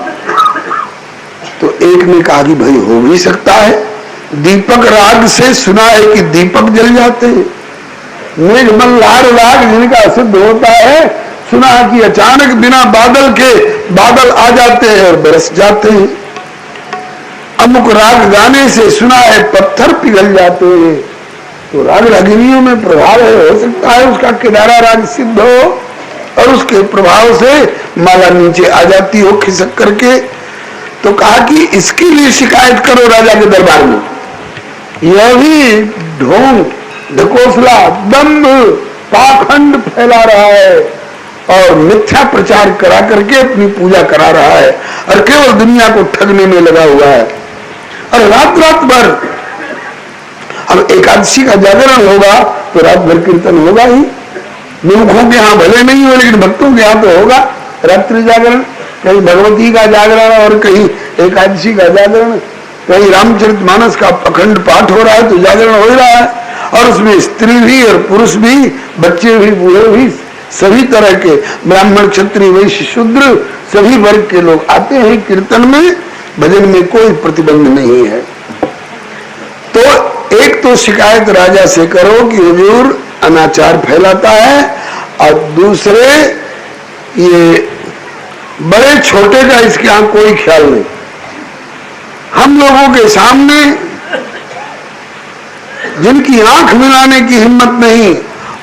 तो एक ने कहा कि भाई हो भी सकता है, दीपक राग से सुना है कि दीपक जल जाते हैं। मेघमल्हार राग जिनका सिद्ध होता है, सुना है कि अचानक बिना बादल के बादल आ जाते हैं और बरस जाते हैं। अमुक राग गाने से सुना है पत्थर पिघल जाते हैं। तो राग रागिनियों में प्रभाव है, हो सकता है उसका केदारा राग सिद्ध हो और उसके प्रभाव से माला नीचे आ जाती हो खिसक करके। तो कहा कि इसके लिए शिकायत करो राजा के दरबार में। यह भी ढोंग, ढकोसला, दंभ, पाखंड फैला रहा है और मिथ्या प्रचार करा करके अपनी पूजा करा रहा है और केवल दुनिया को ठगने में लगा हुआ है। और रात रात भर, अब एकादशी का जागरण होगा तो रात भर कीर्तन होगा ही। मूर्खों के यहाँ भले नहीं हो लेकिन भक्तों के यहाँ तो होगा रात्रि जागरण। कहीं भगवती का जागरण और कहीं एकादशी का जागरण, कहीं रामचरितमानस का अखंड पाठ हो रहा है तो जागरण हो रहा है। और उसमें स्त्री भी और पुरुष भी, बच्चे भी, बूढ़े भी, सभी तरह के ब्राह्मण, क्षत्रिय, वैश्य, शूद्र सभी वर्ग के लोग आते हैं कीर्तन में। भजन में कोई प्रतिबंध नहीं है। तो एक तो शिकायत राजा से करो कि हुजूर अनाचार फैलाता है, और दूसरे ये बड़े छोटे का इसके यहाँ कोई ख्याल नहीं। हम लोगों के सामने जिनकी आंख मिलाने की हिम्मत नहीं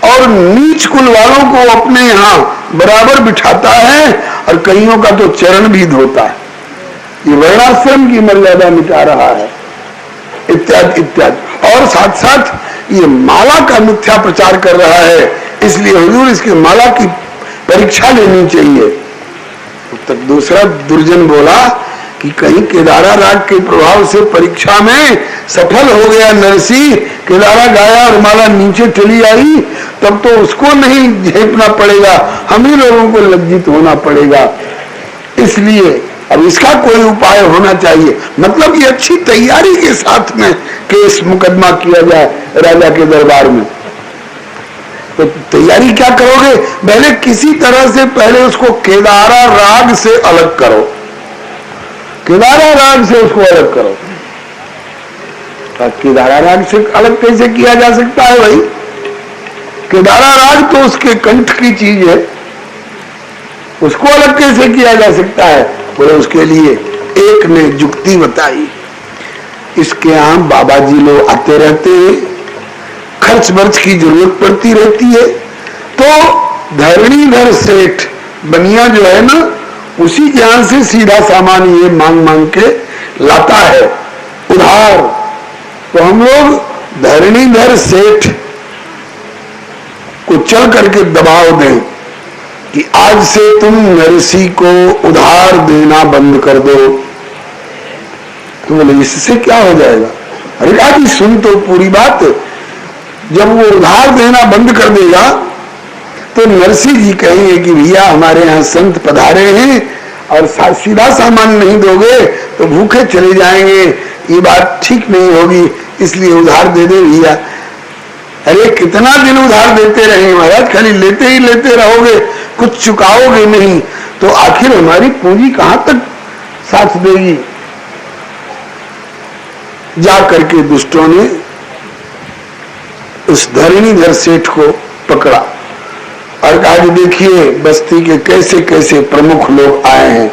और नीच कुल वालों को अपने यहाँ बराबर बिठाता है और कईयों का तो चरण भी धोता है। ये वर्णाश्रम की मर्यादा मिटा रहा है, इत्यादि इत्यादि। और साथ साथ ये माला का मिथ्या प्रचार कर रहा है, इसलिए हुजूर इसके माला की परीक्षा लेनी चाहिए। तब दूसरा दुर्जन बोला कि कहीं केदारा राग के प्रभाव से परीक्षा में सफल हो गया नरसी, केदारा गाया और माला नीचे चली आई, तब तो उसको नहीं झेपना पड़ेगा, हम ही लोगों को लज्जित होना पड़ेगा। इसलिए अब इसका कोई उपाय होना चाहिए। मतलब ये अच्छी तैयारी के साथ में केस मुकदमा किया जाए राजा के दरबार में। तो तैयारी क्या करोगे? पहले किसी तरह से पहले उसको केदारा राग से अलग करो, केदारा राग से उसको अलग करो। केदारा राग से अलग कैसे किया जा सकता है भाई? केदारा राग तो उसके कंठ की चीज है, उसको अलग कैसे किया जा सकता है? बोले उसके लिए एक ने जुक्ति बताई। इसके यहाँ बाबा जी लोग आते रहते हैं, खर्च वर्च की जरूरत पड़ती रहती है, तो धरणीधर सेठ बनिया जो है ना, उसी के यहाँ से सीधा सामान ये मांग मांग के लाता है उधार। तो हम लोग धरणीधर सेठ को चल करके दबाव दें कि आज से तुम नरसी को उधार देना बंद कर दो। तो बोले इससे क्या हो जाएगा? अरे कहा कि सुन तो पूरी बात। जब वो उधार देना बंद कर देगा तो नरसी जी कहेंगे कि भैया हमारे यहाँ संत पधारे हैं और सीधा सामान नहीं दोगे तो भूखे चले जाएंगे, ये बात ठीक नहीं होगी, इसलिए उधार दे दे भैया। अरे कितना दिन उधार देते रहे महाराज, खाली लेते ही लेते रहोगे, कुछ चुकाओगे नहीं तो आखिर हमारी पूंजी कहां तक साथ देगी? जा करके दुष्टों ने उस धरणीधर सेठ को पकड़ा और कहा कि देखिए बस्ती के कैसे कैसे प्रमुख लोग आए हैं।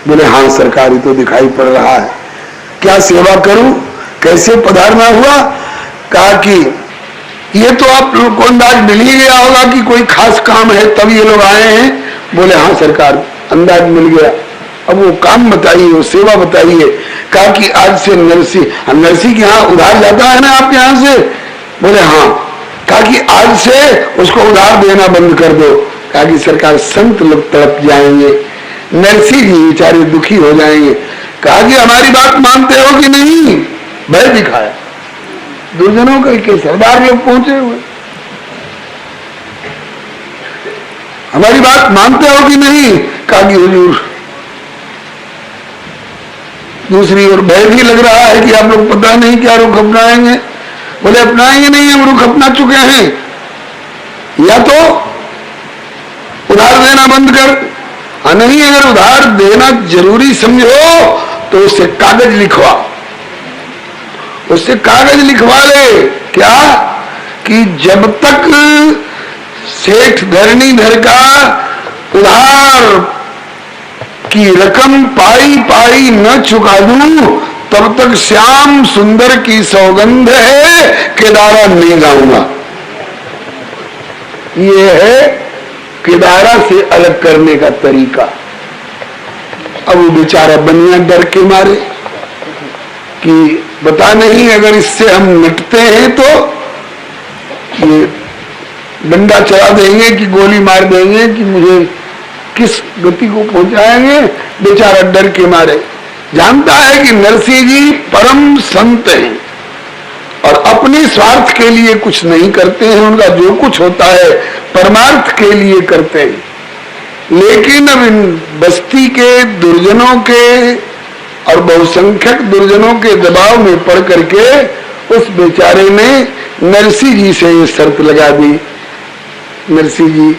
बोले हाँ सरकारी तो दिखाई पड़ रहा है, क्या सेवा करूं, कैसे पधारना हुआ? कहा कि ये तो आप लोग को अंदाज मिल ही गया होगा कि कोई खास काम है तब ये लोग आए हैं। बोले हाँ सरकार अंदाज मिल गया। अब वो काम बताइए, वो सेवा बताइए। कहा कि आज से नरसी के यहाँ उधार जाता है ना आपके यहाँ से? बोले हाँ। कहा कि आज से उसको उधार देना बंद कर दो। कहा कि सरकार संत लोग तड़प जाएंगे, नरसी जी बेचारे दुखी हो जाएंगे। कहा कि हमारी बात मानते हो कि नहीं? भय दिखाया दुर्जनों के सरदार लोग पहुंचे हुए, हमारी बात मानते हो कि नहीं? कहा कि हुजूर। दूसरी ओर भय भी लग रहा है कि आप लोग पता नहीं क्या रुख अपनाएंगे। बोले अपनाएंगे नहीं, हम रुख अपना चुके हैं, या तो उधार देना बंद कर, नहीं अगर उधार देना जरूरी समझो तो उससे कागज लिखवा उससे कागज लिखवा ले। क्या कि जब तक सेठ धरणीधर का उधार की रकम पाई पाई न चुका दूं तब तक श्याम सुंदर की सौगंध है केदारा नहीं गाऊंगा। ये है केदारा से अलग करने का तरीका। अब वो बेचारा बनिया डर के मारे कि बता नहीं अगर इससे हम निपटते हैं तो ये डंडा चला देंगे कि गोली मार देंगे कि मुझे किस गति को पहुंचाएंगे। बेचारा डर के मारे जानता है कि नरसिंह जी परम संत हैं और अपने स्वार्थ के लिए कुछ नहीं करते हैं। उनका जो कुछ होता है परमार्थ के लिए करते हैं। लेकिन अब इन बस्ती के दुर्जनों के और बहुसंख्यक दुर्जनों के दबाव में पड़ करके उस बेचारे ने नरसिंह जी से ये शर्त लगा दी, नरसिंह जी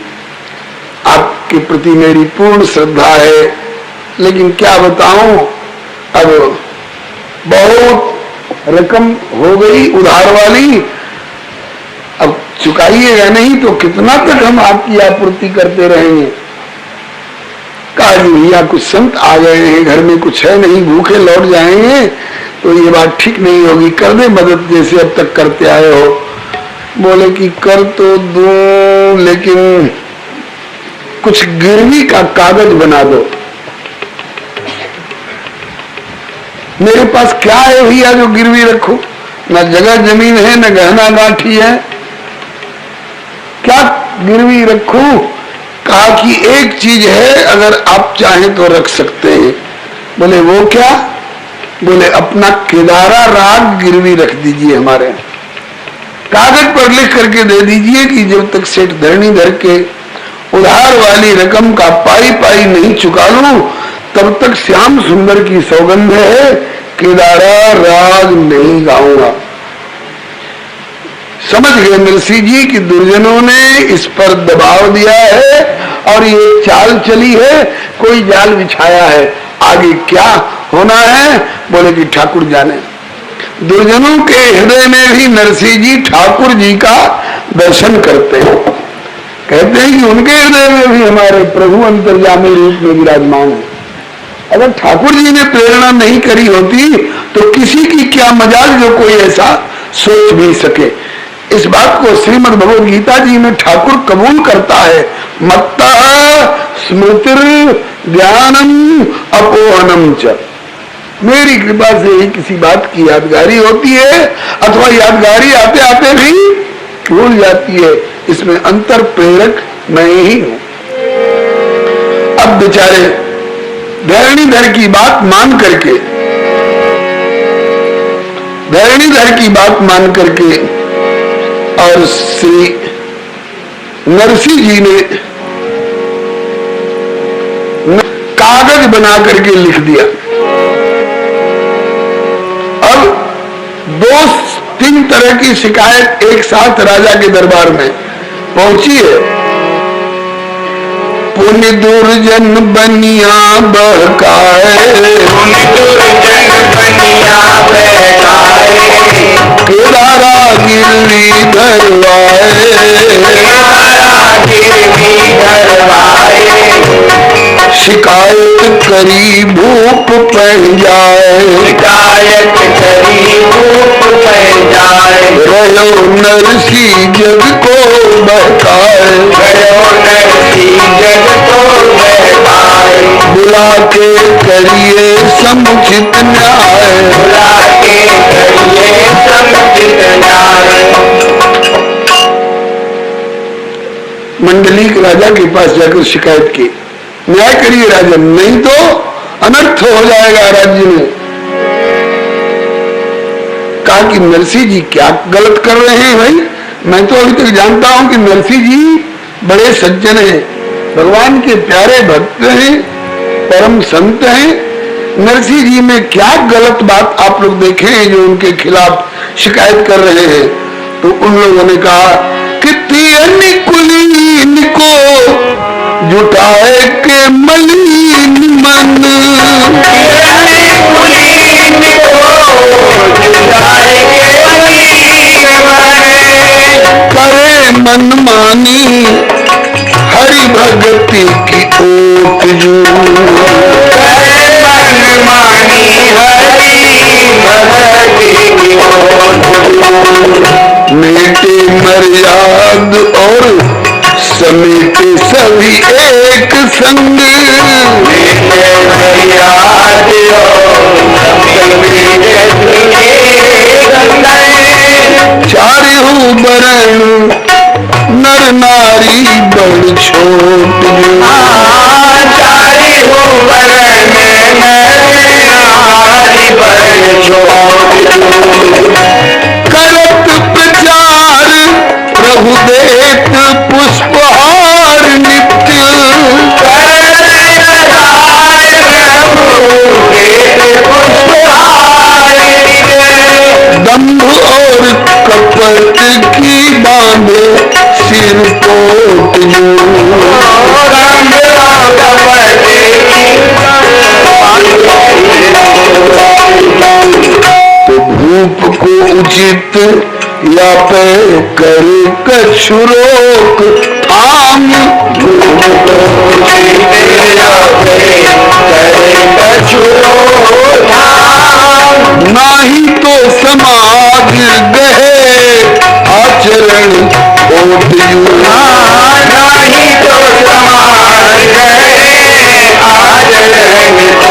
आपके प्रति मेरी पूर्ण श्रद्धा है, लेकिन क्या बताऊं अब बहुत रकम हो गई उधार वाली, अब चुकाइएगा नहीं तो कितना तक हम आपकी आपूर्ति करते रहेंगे। कहा जी भैया कुछ संत आ गए हैं, घर में कुछ है नहीं, भूखे लौट जाएंगे तो ये बात ठीक नहीं होगी, कर दे मदद जैसे अब तक करते आए हो। बोले कि कर तो दूं लेकिन कुछ गिरवी का कागज बना दो। मेरे पास क्या है भैया जो गिरवी रखूं, न जगह जमीन है न गहना गांठी है, क्या गिरवी रखूं। कहा कि एक चीज है अगर आप चाहें तो रख सकते हैं। बोले वो क्या। बोले अपना केदारा राग गिरवी रख दीजिए हमारे, कागज पर लिख करके दे दीजिए कि जब तक सेठ धरणीधर के उधार वाली रकम का पाई पाई नहीं चुका लूं तब तक श्याम सुंदर की सौगंध है केदारा राग नहीं गाऊंगा। समझ गए नरसिंह जी कि दुर्जनों ने इस पर दबाव दिया है और ये चाल चली है, कोई जाल बिछाया है, आगे क्या होना है। बोले कि ठाकुर जाने। दुर्जनों के हृदय में भी नरसिंह जी ठाकुर जी का दर्शन करते हैं। कहते हैं कि उनके हृदय में भी हमारे प्रभु अंतर्यामी रूप में विराजमान है। अगर ठाकुर जी ने प्रेरणा नहीं करी होती तो किसी की क्या मजाल जो कोई ऐसा सोच भी सके। इस बात को श्रीमद् भगवद गीता जी में ठाकुर कबूल करता है। मत्ता स्मृतिर ज्ञानम अपोहनम च। मेरी कृपा से ही किसी बात की यादगारी होती है अथवा यादगारी आते आते भी भूल जाती है, इसमें अंतर प्रेरक मैं ही हूं। अब बेचारे धरणीधर की बात मान करके और श्री नरसिंह जी ने कागज बना करके लिख दिया। अब 2-3 तरह की शिकायत एक साथ राजा के दरबार में पहुंची है। पुण्य दुर्जन बनिया बहकाए, केदारा गिरवी धरवाए, शिकायत करी भूप पह जाए, रहो नरसिंह जग को बहकाए, बुला के करिए समुचित न्याय, मंडली राजा के पास जाकर शिकायत की, न्याय करिए राजा, नहीं तो अनर्थ हो जाएगा राज्य में। कहा कि नरसिंह जी क्या गलत कर रहे हैं भाई, मैं तो अभी तक जानता हूं कि नरसिंह जी बड़े सज्जन हैं, भगवान के प्यारे भक्त हैं, परम संत हैं। नरसिंह जी में क्या गलत बात आप लोग देखे हैं जो उनके खिलाफ शिकायत कर रहे हैं। तो उन लोगों ने कहा कि कुलीन को जुटाए के मलिन मन, कुलीन को करे मनमानी हरि भगति की ओट जो, मेटे मर्याद और समेटे सभी एक संग, चारों बरन नर नारी बड़ छोट करत प्रचार प्रभु देत पुष्पहार नित्य, दंभ और कपट की बांधे सिर कोट जो, तो भूप को उचित या पे करे कछु रोक आम, नाही तो समाज गहे आचरण ओट यू, नाही तो समाज गहे आचरण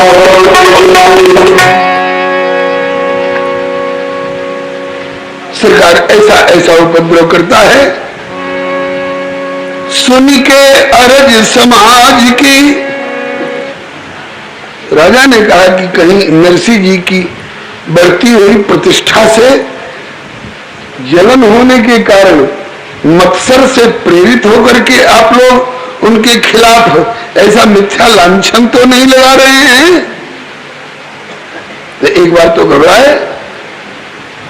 ओट। सरकार ऐसा ऐसा उपद्रव करता है, सुन के अरज समाज की। राजा ने कहा कि कहीं नरसिंह जी की बढ़ती हुई प्रतिष्ठा से जलन होने के कारण मत्सर से प्रेरित होकर के आप लोग उनके खिलाफ ऐसा मिथ्या लांछन तो नहीं लगा रहे हैं। तो एक बार तो घबराए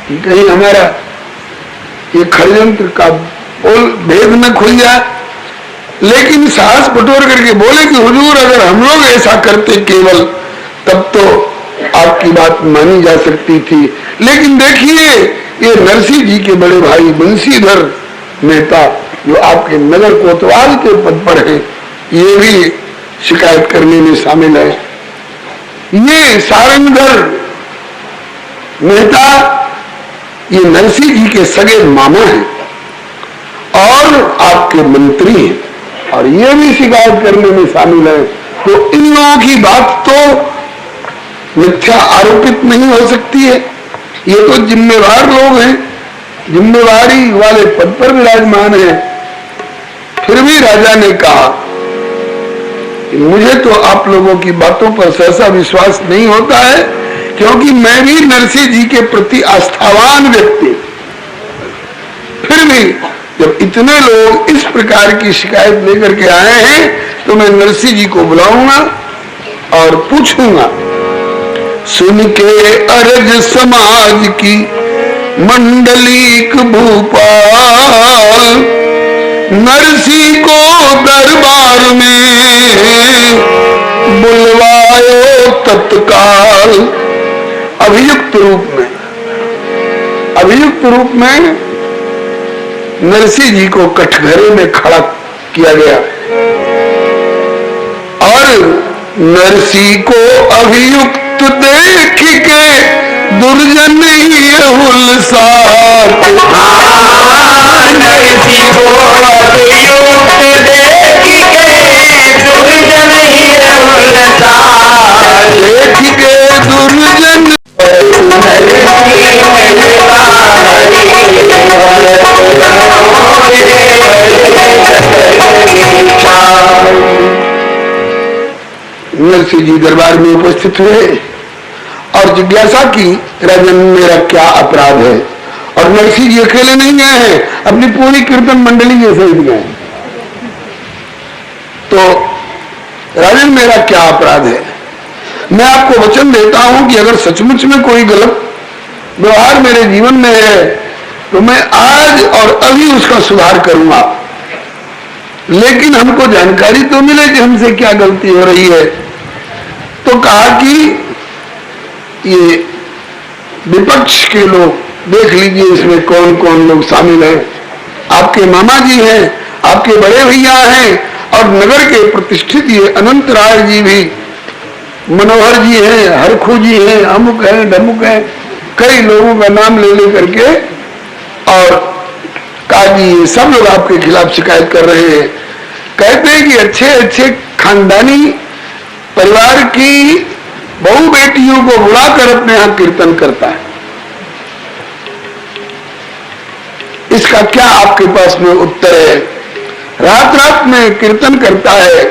कि कहीं हमारा ये षड्यंत्र का भेद न खुल जाए, लेकिन साहस बटोर करके बोले कि हुजूर अगर हम लोग ऐसा करते केवल तब तो आपकी बात मानी जा सकती थी, लेकिन देखिए ये नरसिंह जी के बड़े भाई बंशीधर मेहता जो आपके नगर कोतवाल के पद पर हैं, ये भी शिकायत करने में शामिल है। ये सारंगधर मेहता ये नरसिंह जी के सगे मामा हैं और आपके मंत्री हैं, और ये भी शिकायत करने में शामिल है। तो इन लोगों की बात तो मिथ्या आरोपित नहीं हो सकती है। ये तो जिम्मेवार लोग हैं, जिम्मेवारी वाले पद पर विराजमान हैं। फिर भी राजा ने कहा कि मुझे तो आप लोगों की बातों पर सहसा विश्वास नहीं होता है, क्योंकि मैं भी नरसिंह जी के प्रति आस्थावान व्यक्ति। फिर भी जब इतने लोग इस प्रकार की शिकायत लेकर के आए हैं तो मैं नरसिंह जी को बुलाऊंगा और पूछूंगा। सुन के अरज समाज की मंडलीक भूपाल, नरसिंह को दरबार में बुलवायो तत्काल। अभियुक्त रूप में नरसिंह जी को कठघरे में खड़ा किया गया और नरसिंह को अभियुक्त देख के दुर्जन ही हुलसात, नरसिंह को अभियुक्त देख के दुर्जन ही हुलसात, देख के दुर्जन नरसिंह जी दरबार में उपस्थित हुए और जिज्ञासा की, राजन मेरा क्या अपराध है। और नरसिंह जी अकेले नहीं गए हैं, अपनी पूरी कीर्तन मंडली के सहित गए। तो राजन मेरा क्या अपराध है, मैं आपको वचन देता हूं कि अगर सचमुच में कोई गलत व्यवहार मेरे जीवन में है तो मैं आज और अभी उसका सुधार करूंगा, लेकिन हमको जानकारी तो मिले कि हमसे क्या गलती हो रही है। तो कहा कि ये विपक्ष के लोग, देख लीजिए इसमें कौन कौन लोग शामिल हैं। आपके मामा जी हैं, आपके बड़े भैया हैं, और नगर के प्रतिष्ठित ये अनंत राय जी भी, मनोहर जी हैं, हरखू जी हैं, अमुक हैं, ढमुक हैं, कई लोगों का नाम ले ले करके, और काजी ये सब लोग आपके खिलाफ शिकायत कर रहे हैं। कहते हैं कि अच्छे अच्छे खानदानी परिवार की बहु बेटियों को बुलाकर अपने यहां कीर्तन करता है। इसका क्या आपके पास में उत्तर है? रात रात में कीर्तन करता है,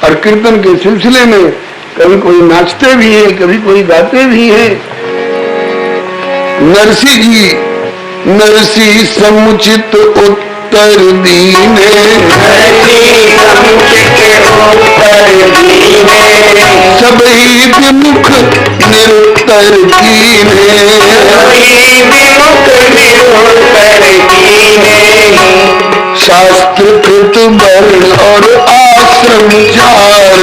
और कीर्तन के सिलसिले में कभी कोई नाचते भी है, कभी कोई गाते भी है। नरसी जी, नरसी समुचित उत्तर दीने, सबही विमुख निरुत्तर कीने, शास्त्र कृत वर्ण और आश्रम चार,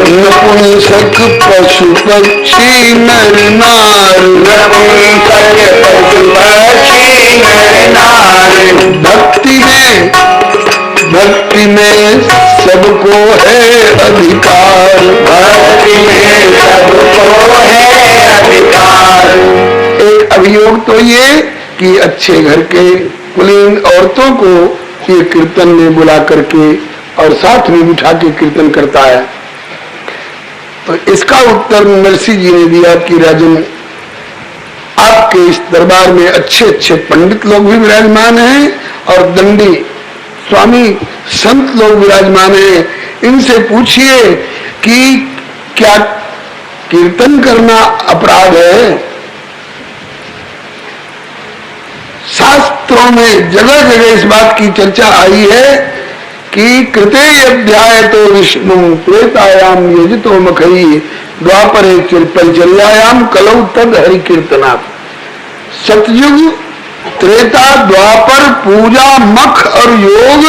नपुंसक पशु पक्षी नर नार, भक्ति में सबको है अधिकार, भक्ति में सबको है अधिकार। एक अभियोग तो ये कि अच्छे घर के कुलीन औरतों को ये कीर्तन में बुला करके और साथ में बिठा के कीर्तन करता है। तो इसका उत्तर नरसी जी ने दिया कि राजन, आपके इस दरबार में अच्छे अच्छे पंडित लोग भी विराजमान हैं और दंडी स्वामी संत लोग विराजमान हैं। इनसे पूछिए कि क्या कीर्तन करना अपराध है? शास्त्रों में जगह जगह इस बात की चर्चा आई है कि कृते अध्याय तो विष्णु त्रेतायाम यजितो मखई द्वापरे परिचर्यायाम कलौ तद हरि कीर्तना। सतयुग, त्रेता, द्वापर, पूजा, मख और योग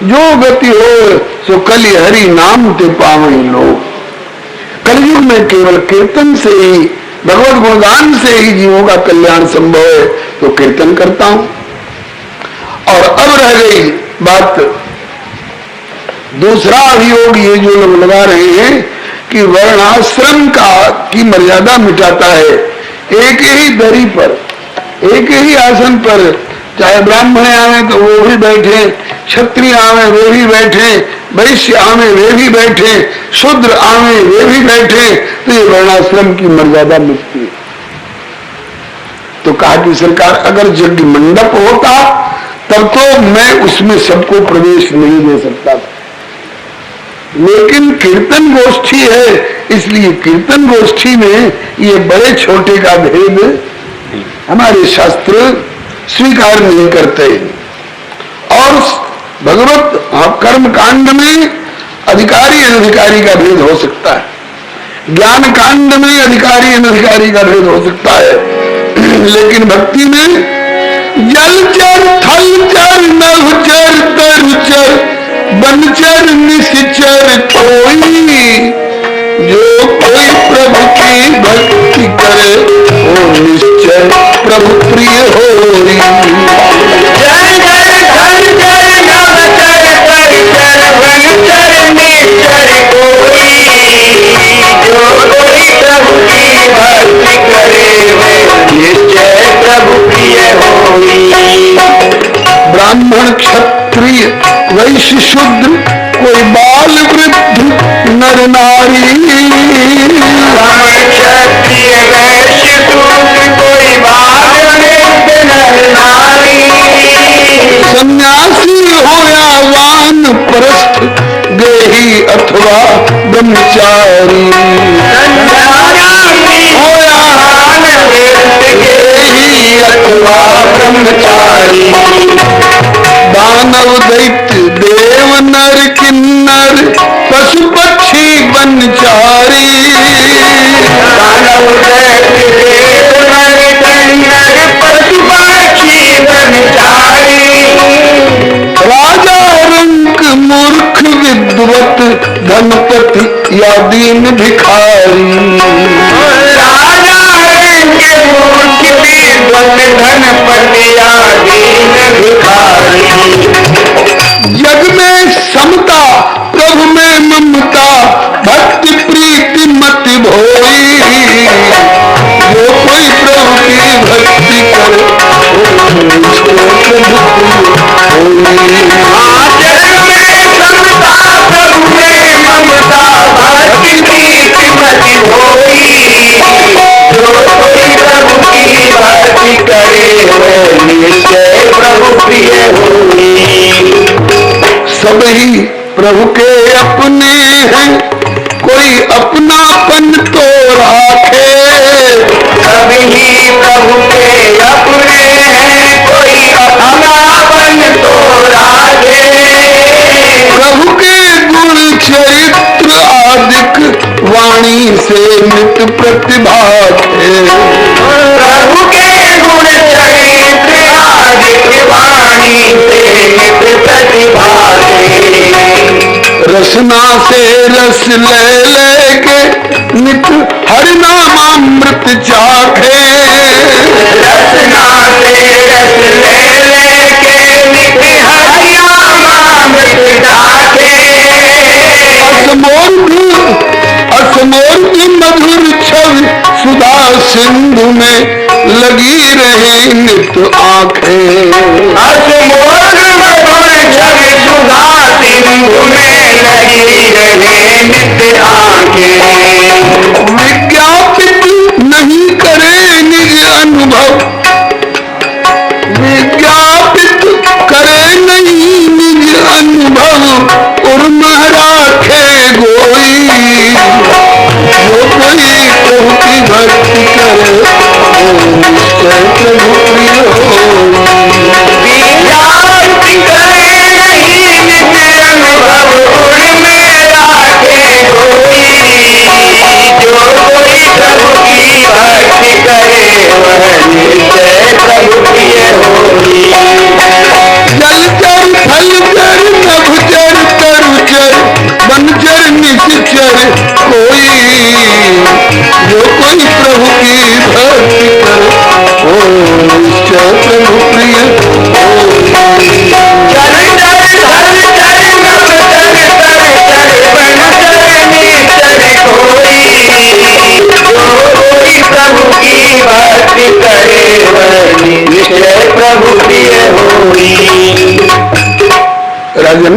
जो गति हो सो कलि हरि नाम ते पावई लोग। कलयुग में केवल कीर्तन से ही, भगवत गुणगान से ही जीवों का कल्याण संभव है, तो कीर्तन करता हूं। और अब रह गई बात दूसरा अभियोग, ये जो लोग लगा रहे हैं कि वर्णाश्रम की मर्यादा मिटाता है। एक ही दरी पर, एक ही आसन पर, चाहे ब्राह्मण आवे तो वो भी बैठे, क्षत्रिय आवे वे भी बैठे, वैश्य आवे वे भी बैठे, शूद्र आवे वे भी बैठे, तो ये वर्णाश्रम की मर्यादा मिटती है। तो कहा कि सरकार, अगर यज्ञ मंडप होता तब तो मैं उसमें सबको प्रवेश नहीं दे सकता था, लेकिन कीर्तन गोष्ठी है, इसलिए कीर्तन गोष्ठी में ये बड़े छोटे का भेद हमारे शास्त्र स्वीकार नहीं करते। और भगवत कर्म कांड में अधिकारी अनधिकारी का भेद हो सकता है, ज्ञान कांड में अधिकारी अनधिकारी का भेद हो सकता है, लेकिन भक्ति में जलचर थलचर नभचर तरचर बनचर निश्चर कोई, जो कोई प्रभु की भक्ति करे वो निश्चय प्रभु प्रिय होई। जय जय थलचर नभचर तरचर बनचर निश्चर कोई, जो कोई प्रभु की भक्ति करे वो निश्चय प्रभु प्रिय होई। ब्राह्मण क्षत्रिय वैश्य शूद्र, कोई बाल वृद्ध नर नारी, क्षत्रिय वैश्य शूद्र, कोई बाल वृद्ध नर नारी, सन्यासी हो या वान परस्थ, गेही अथवा ब्रह्मचारी, सन्यासी हो या वान परस्थ, गेही अथवा ब्रह्मचारी, दानव दैत्य देव नर किन्नर पशु पक्षी बनचारी, दानव दैत्य देव नर किन्नर पशु पक्षी बनचारी, राजा रंक मूर्ख विद्वत धनपति या दीन भिखारी, भिखारी। राजा के मूर्ख विद्वत धनपति दीन भिखारी। जग में समता प्रभु में ममता भक्ति प्रीति मति भोई। जो कोई प्रभु की भक्ति करे जग में समता प्रभु में ममता भक्ति प्रीति मति भोई। जो कोई प्रभु की भक्ति करे वह निश्चय प्रभु प्रिय होई। सब ही प्रभु के अपने हैं कोई अपनापन तो राखे। सभी प्रभु के अपने हैं कोई अपनापन तो राखे। प्रभु के गुण चरित्र आदिक वाणी से नित प्रतिभा थे। प्रभु के गुण चरित्र आदिक वाणी से नित प्रतिभा थे। रसना से रस ले लेके नित हरिनामामृत चाखे। रसना से रस ले लेके नित हरिनामामृत चाखे। असमोर्ध मधुर छवि सुधा सिंधु में लगी रहे नित आंखें। असमोर्ध मधुर छवि सुधा सिंधु में लगी रहे नित आंखें। विज्ञापित नहीं करे निज अनुभव। विज्ञापित करे नहीं निज अनुभव उर्म राखे गोई। जो कोई प्रभु की भक्ति करे निश्चय प्रभु प्रिय होई। विज्ञापित करे नहीं निज अनुभव उर्म राखे गोई। जो कोई प्रभु की भक्ति करे वह निश्चय प्रभु प्रिय होई। जलचर थलचर नभचर तरुचर बनचर निश्चर कोई। जो कोई प्रभु की भक्ति करे ओ निश्चय प्रभु प्रिय होई। जलचर थलचर नभचर तरुचर बनचर निश्चर कोई। जो कोई प्रभु की भक्ति करे वह निश्चय प्रभु प्रिय होई। राजन,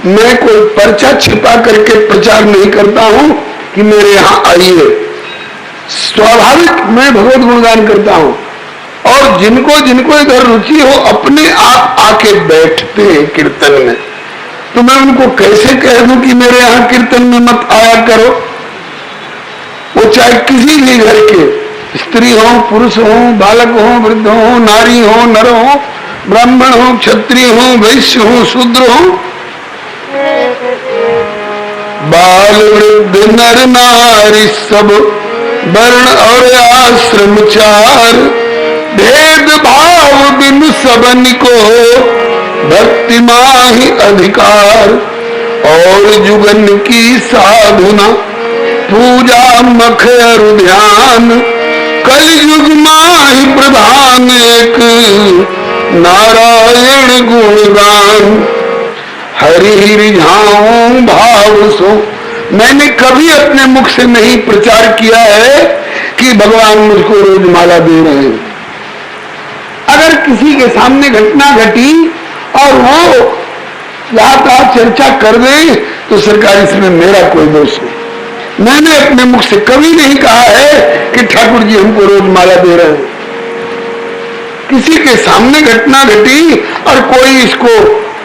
मैं कोई पर्चा छिपा करके प्रचार नहीं करता हूं कि मेरे यहाँ आइए। स्वाभाविक मैं भगवत गुणगान करता हूं और जिनको जिनको इधर रुचि हो अपने आप आके बैठते हैं कीर्तन में। तो मैं उनको कैसे कह दूं कि मेरे यहाँ कीर्तन में मत आया करो। वो चाहे किसी भी घर के स्त्री हो पुरुष हो बालक हो वृद्ध हो नारी हो नर हो ब्राह्मण हो क्षत्रिय हो वैश्य हो शूद्र हो बाल वृद्ध नर नारी सब वर्ण और आश्रम चार भेद भाव बिन सबन को भक्ति माहि अधिकार और जुगन की साधना पूजा मख अरु ध्यान कलयुग माहि प्रधान एक नारायण गुणगान हरि रिझाऊं भाव सो। मैंने कभी अपने मुख से नहीं प्रचार किया है कि भगवान मुझको रोज माला दे रहे हैं। अगर किसी के सामने घटना घटी और वो लगातार चर्चा कर दे तो सरकार इसमें मेरा कोई दोष नहीं। मैंने अपने मुख से कभी नहीं कहा है कि ठाकुर जी हमको रोज माला दे रहे हैं। किसी के सामने घटना घटी और कोई इसको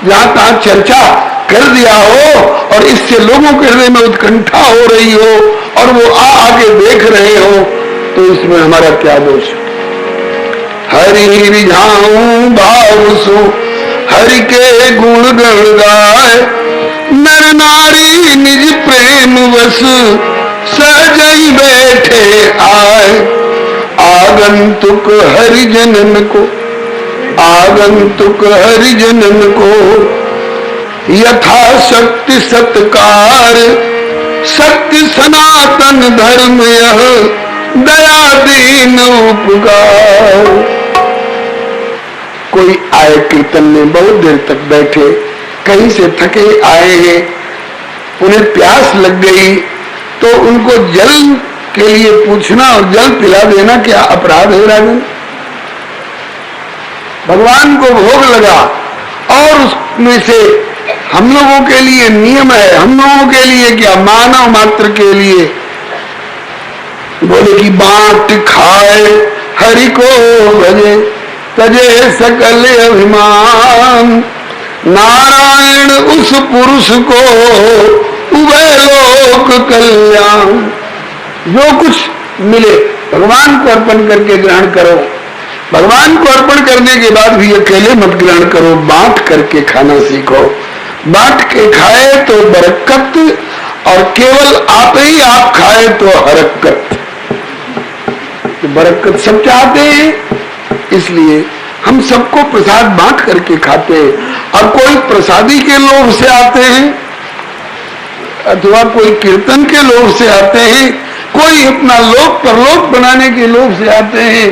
जहां तहां चर्चा कर दिया हो और इससे लोगों के हृदय में उत्कंठा हो रही हो और वो आगे देख रहे हो तो इसमें हमारा क्या दोष। हरि रिझाऊं भाव सो हरि के गुण गण गाय नर नारी निज प्रेम वश सहजई बैठे आए आगंतुक हरिजनन को आगंतुक हरिजनन को यथाशक्ति सत्कार सत्य सनातन धर्म यह दया दीन उपकार। कोई आए कीर्तन में, बहुत देर तक बैठे, कहीं से थके आए हैं, उन्हें प्यास लग गई, तो उनको जल के लिए पूछना और जल पिला देना क्या अपराध है राजन? भगवान को भोग लगा और उसमें से हम लोगों के लिए नियम है, हम लोगों के लिए क्या, मानव मात्र के लिए बोले कि बांट खाए हरि को भजे तजे सकल अभिमान। नारायण उस पुरुष को उभय लोक कल्याण। जो कुछ मिले भगवान को अर्पण करके ग्रहण करो। भगवान को अर्पण करने के बाद भी अकेले मत ग्रहण करो, बांट करके खाना सीखो। बांट के खाए तो बरकत, और केवल आप ही आप खाए तो हरकत। तो बरकत सब चाहते हैं, इसलिए हम सबको प्रसाद बांट करके खाते हैं। और कोई प्रसादी के लोभ से आते हैं, अथवा कोई कीर्तन के लोभ से आते हैं, कोई अपना लोक परलोक बनाने के लोभ से आते हैं।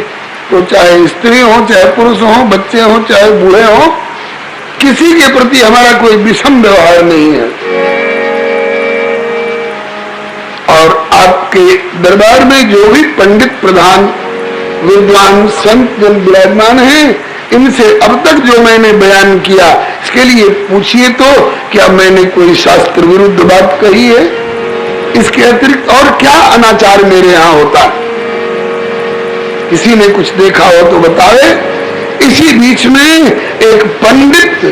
तो चाहे स्त्री हो, चाहे पुरुष हो, बच्चे हो, चाहे बूढ़े हो, किसी के प्रति हमारा कोई विषम व्यवहार नहीं है। और आपके दरबार में जो भी पंडित प्रधान विद्वान संत जन विराजमान हैं, इनसे अब तक जो मैंने बयान किया, इसके लिए पूछिए तो क्या मैंने कोई शास्त्र विरुद्ध बात कही है? इसके अतिरिक्त और क्या अनाचार मेरे यहाँ होता है? किसी ने कुछ देखा हो तो बतावे। इसी बीच में एक पंडित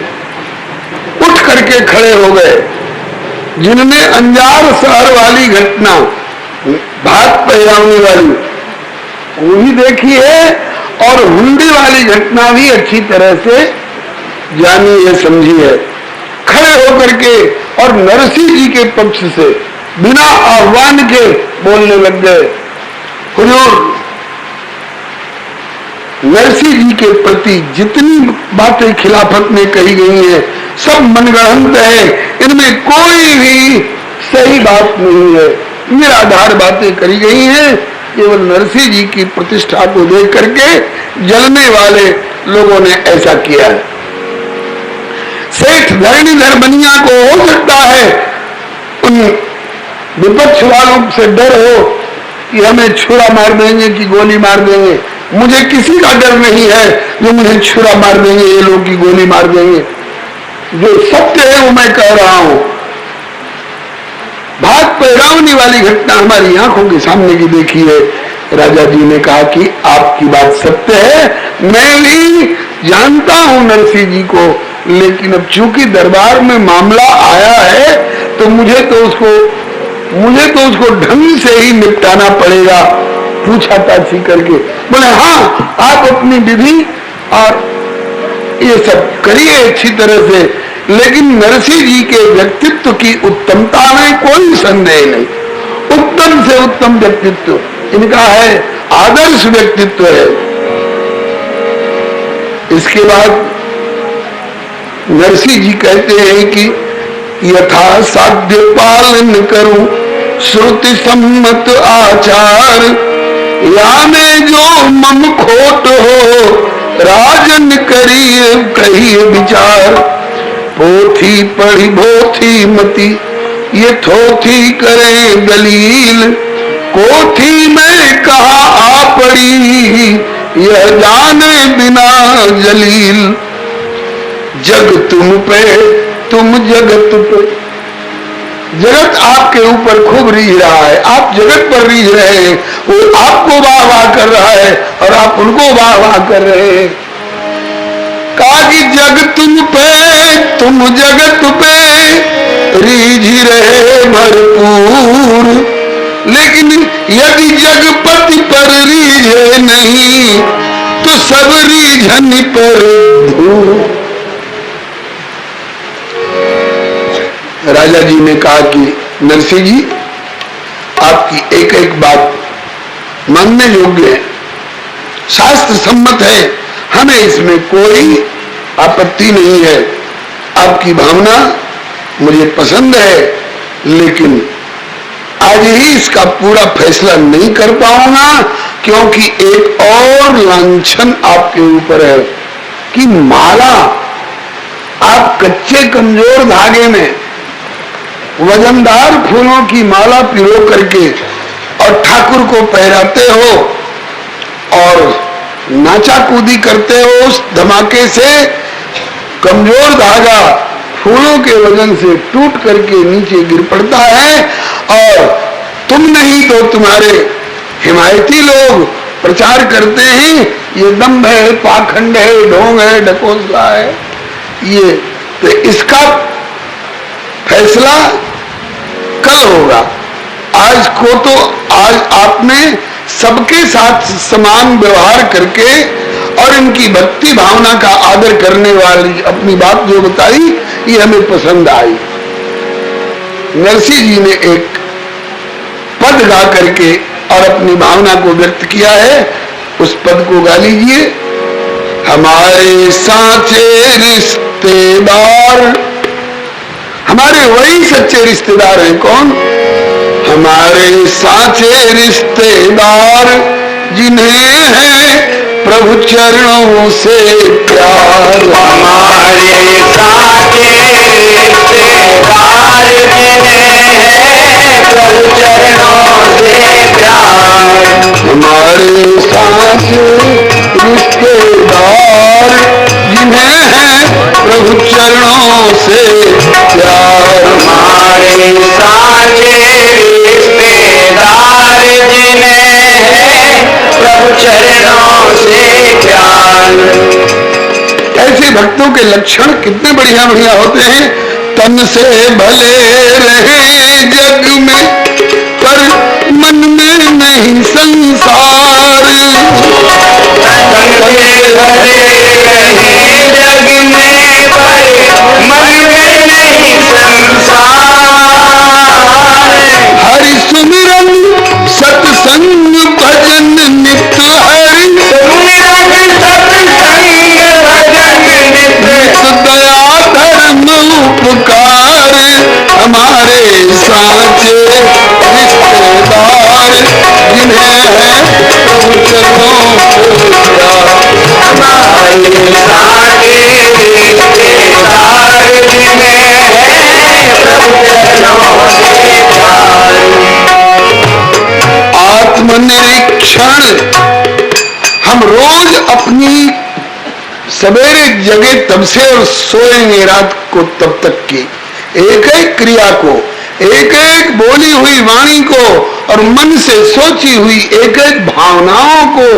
उठ करके खड़े हो गए, जिनने अंजार शहर वाली घटना, भात पहराने वाली, वो भी देखी है, और हुंडी वाली घटना भी अच्छी तरह से जानी है, समझी है। खड़े होकर के और नरसिंह जी के पक्ष से बिना आह्वान के बोलने लग गए। हुजूर, नरसिंह जी के प्रति जितनी बातें खिलाफत में कही गई हैं, सब मनगढ़ंत है, इनमें कोई भी सही बात नहीं है, निराधार बातें करी गई हैं। केवल नरसिंह जी की प्रतिष्ठा को देख करके जलने वाले लोगों ने ऐसा किया है। सेठ धरणीधर बनिया को हो सकता है उन विपक्ष वालों से डर हो कि हमें छुरा मार देंगे कि गोली मार देंगे। मुझे किसी का डर नहीं है जो मुझे छुरा मार देंगे, ये लोग की गोली मार देंगे। जो सत्य है वो मैं कह रहा हूं। भात पहरावनी वाली घटना हमारी आंखों के सामने की देखी है। राजा जी ने कहा कि आपकी बात सत्य है, मैं भी जानता हूं नरसिंह जी को, लेकिन अब चूंकि दरबार में मामला आया है तो मुझे तो उसको ढंग से ही निपटाना पड़ेगा, पूछा ताछी करके। बोले हाँ, आप अपनी विधि और ये सब करिए अच्छी तरह से, लेकिन नरसिंह जी के व्यक्तित्व की उत्तमता में कोई संदेह नहीं। उत्तम से उत्तम व्यक्तित्व इनका है, आदर्श व्यक्तित्व है। इसके बाद नरसिंह जी कहते हैं कि यथा साध्य पालन करूं श्रुति सम्मत आचार, या में जो मम खोट हो राजन करिए कही विचार। पोथी पढ़ी भोथी मती ये थोथी करे दलील, कोठी में कहा आ पड़ी यह जाने बिना जलील। जग तुम पे तुम जगत पे, जगत आपके ऊपर खूब रीझ रहा है, आप जगत पर रीझ रहे हैं। वो आपको वाह वाह कर रहा है और आप उनको वाह वाह कर रहे हैं। कहा कि जग तुम जगत पे रीझ रहे भरपूर, लेकिन यदि जगपति पर रीझे नहीं तो सब रीझन पर धूर। राजा जी ने कहा कि नरसिंह जी, आपकी एक एक बात मानने योग्य है, शास्त्र सम्मत है, हमें इसमें कोई आपत्ति नहीं है। आपकी भावना मुझे पसंद है, लेकिन आज ही इसका पूरा फैसला नहीं कर पाऊंगा, क्योंकि एक और लांछन आपके ऊपर है कि माला आप कच्चे कमजोर धागे में वजनदार फूलों की माला पिरो करके और ठाकुर को पहराते हो और नाचा कूदी करते हो, उस धमाके से कमजोर धागा फूलों के वजन से टूट करके नीचे गिर पड़ता है, और तुम नहीं तो तुम्हारे हिमायती लोग प्रचार करते हैं ये दम्भ है, पाखंड है, ढोंग है, ढकोसला है। ये तो इसका फैसला कल होगा। आज को तो आज आपने सबके साथ समान व्यवहार करके और इनकी भक्ति भावना का आदर करने वाली अपनी बात जो बताई ये हमें पसंद आई। नरसिंह जी ने एक पद गा करके और अपनी भावना को व्यक्त किया है, उस पद को गा लीजिए। हमारे साचे रिश्तेदार, हमारे वही सच्चे रिश्तेदार हैं। कौन? हमारे साचे रिश्तेदार जिन्हें है प्रभु चरणों से प्यार। हमारे साचे रिश्तेदार जिन्हें है प्रभु चरणों से प्यार। हमारे साचे रिश्तेदार जिन्हें है प्रभु चरणों से प्यार। हमारे साचे रिश्तेदार जिन्हें है प्रभु चरणों से प्यार। ऐसे भक्तों के लक्षण कितने बढ़िया बढ़िया होते हैं। तन से भले रहे जग में पर मन में नहीं संसार। तन से भले रहे जग में पर मन में नहीं संसार। हरि सुमिरन सत्संग भजन नित हरि सुमिरन सत्संग भजन नित दया धर्म उपकार। हमारे साचे रिश्तेदार जिन्हें है प्रभु चरणों से प्यार। हमारे साचे रिश्तेदार जिन्हें है प्रभु चरणों से प्यार। आत्मनिरीक्षण हम रोज अपनी सवेरे जगे तब से और सोएंगे रात को तब तक की एक एक क्रिया को, एक एक बोली हुई वाणी को और मन से सोची हुई एक एक भावनाओं को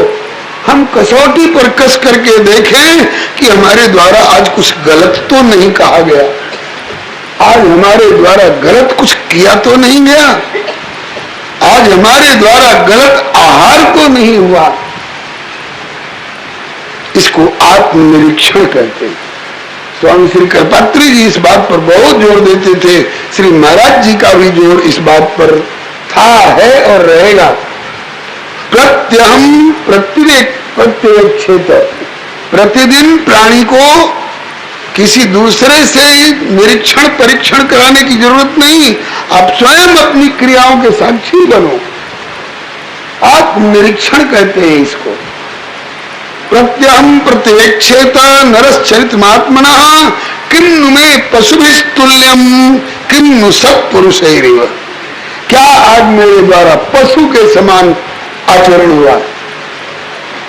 हम कसौटी पर कस करके देखें कि हमारे द्वारा आज कुछ गलत तो नहीं कहा गया, आज हमारे द्वारा गलत कुछ किया तो नहीं गया, आज हमारे द्वारा गलत आहार तो नहीं हुआ। इसको आत्मनिरीक्षण कहते हैं। स्वामी श्री कृपात्री जी इस बात पर बहुत जोर देते थे, श्री महाराज जी का भी जोर इस बात पर था, है और रहेगा। प्रत्यहम प्रत्यक्षेत, प्रतिदिन प्राणी को किसी दूसरे से निरीक्षण परीक्षण कराने की जरूरत नहीं, आप स्वयं अपनी क्रियाओं के साक्षी बनो। आत्मनिरीक्षण कहते हैं इसको। प्रत्यहम प्रत्यक्षेत नरश्चरितमात्मनः किन्नु में पशुभिस्तुल्यम किन्नु सत्पुरुषैरिव। क्या आज मेरे द्वारा पशु के समान आचरण हुआ?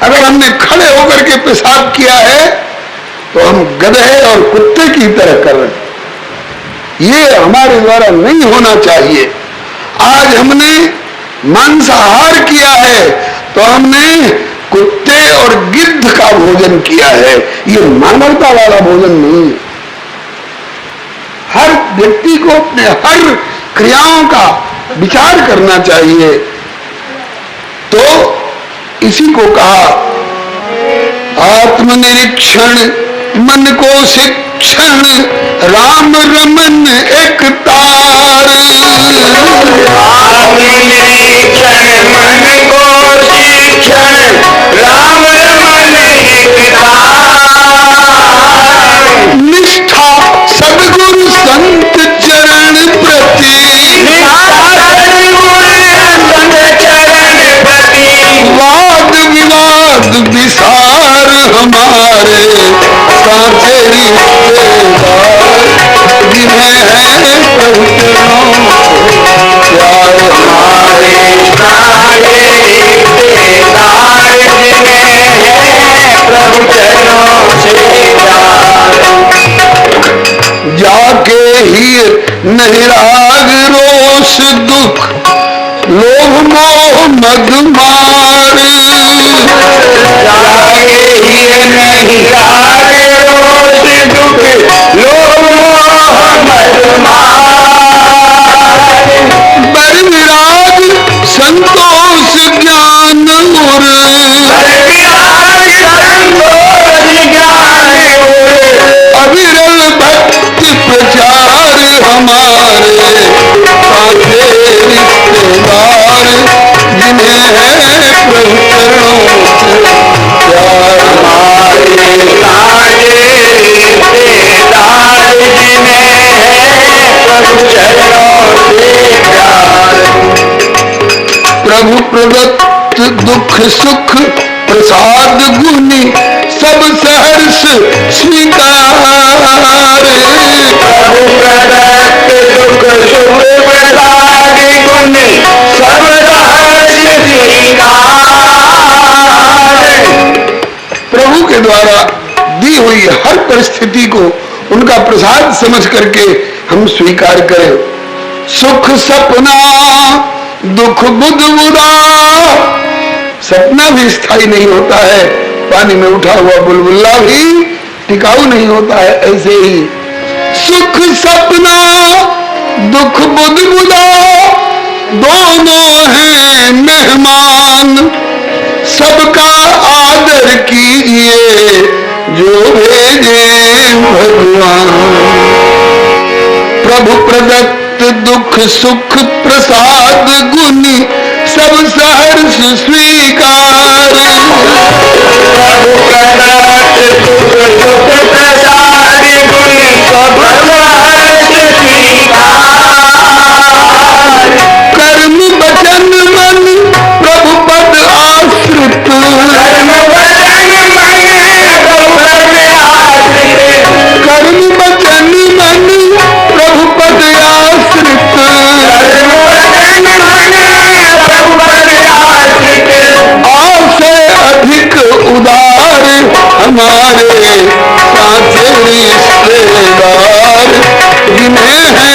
अगर हमने खड़े होकर के पेशाब किया है तो हम गधे और कुत्ते की तरह कर रहे हैं। ये हमारे द्वारा नहीं होना चाहिए। आज हमने मांसाहार किया है तो हमने कुत्ते और गिद्ध का भोजन किया है, ये मानवता वाला भोजन नहीं है। हर व्यक्ति को अपने हर क्रियाओं का विचार करना चाहिए। तो इसी को कहा आत्मनिरीक्षण मन को शिक्षण राम रमन एक तार। आत्मनिरीक्षण मन को शिक्षण राम रमन एक तार। निष्ठा सद्गुरु संत चरण प्रति, निष्ठा सद्गुरु साचे रिश्तेदार जिन्हें है प्रभु चरणों प्यार। हमारे सारे रिश्तेदार जिन्हें है प्रभु चरणों से प्यार। जाके ही नहीं राग रोष दुख लोभ मोह मद मार। जागे ही नहीं राग रोष दुख लोभ मोह मद मार। बर विराग संतोष ज्ञान उर अविरल भक्ति प्रचार हमारे साचे रिश्तेदार जिन्हें है प्रभु चरणों से प्यार। हमारे सारे रिश्तेदार जिन्हें है प्रभु चरणों से प्यार। प्रभु प्रदत्त दुख सुख प्रसाद गुनी सब सहर्ष स्वीकार। प्रभु प्रदत्त दुख सुख प्रसाद गुनी सब सहर्ष स्वीकार। प्रभु के द्वारा दी हुई हर परिस्थिति को उनका प्रसाद समझ करके हम स्वीकार करें। सुख सपना दुख बुदबुदा, सपना भी स्थायी नहीं होता है, पानी में उठा हुआ बुलबुल्ला भी टिकाऊ नहीं होता है। ऐसे ही सुख सपना दुख बुदबुदा दोनों हैं मेहमान। सबका आदर कीजिए जो भेजे भगवान। प्रभु प्रदत्त दुख सुख प्रसाद गुनी सब सहर्ष स्वीकार। प्रभु प्रदत्त दुख सुख प्रसाद गुनी सब सहर्ष स्वीकार। कर्म वचन मन प्रभु पद आश्रित। कर्म वचन मन प्रभु पद आश्रित। कर्म वचन मन प्रभु पद आश्रित। कर्म वचन मन प्रभु पद आश्रित। आशय अधिक उदार हमारे साचे रिश्तेदार जिन्हें है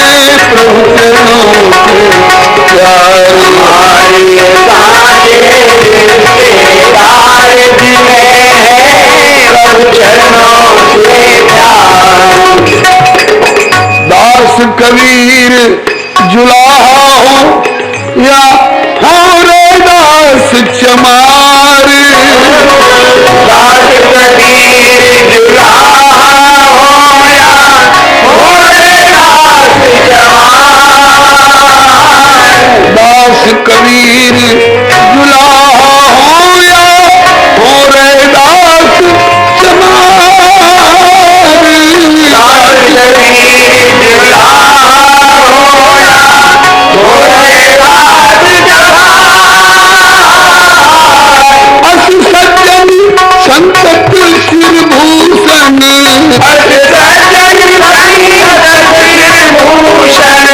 प्रभु चरणों से प्यार। हमारे साचे रिश्तेदार जिन्हें है प्रभु चरणों से प्यार। दास कबीर जुलाहा हो या हो रे दास चमार। दास कबीर जुलाहा हो या हो रे दास जवान। दास कबीर जुलाहा हो या हो रे दास चमार। दास कबीर जुलाहा हो या हो रे दास जवान। अस सज्जन संतत सिर भूषण। अस सज्जन संतत सिर भूषण।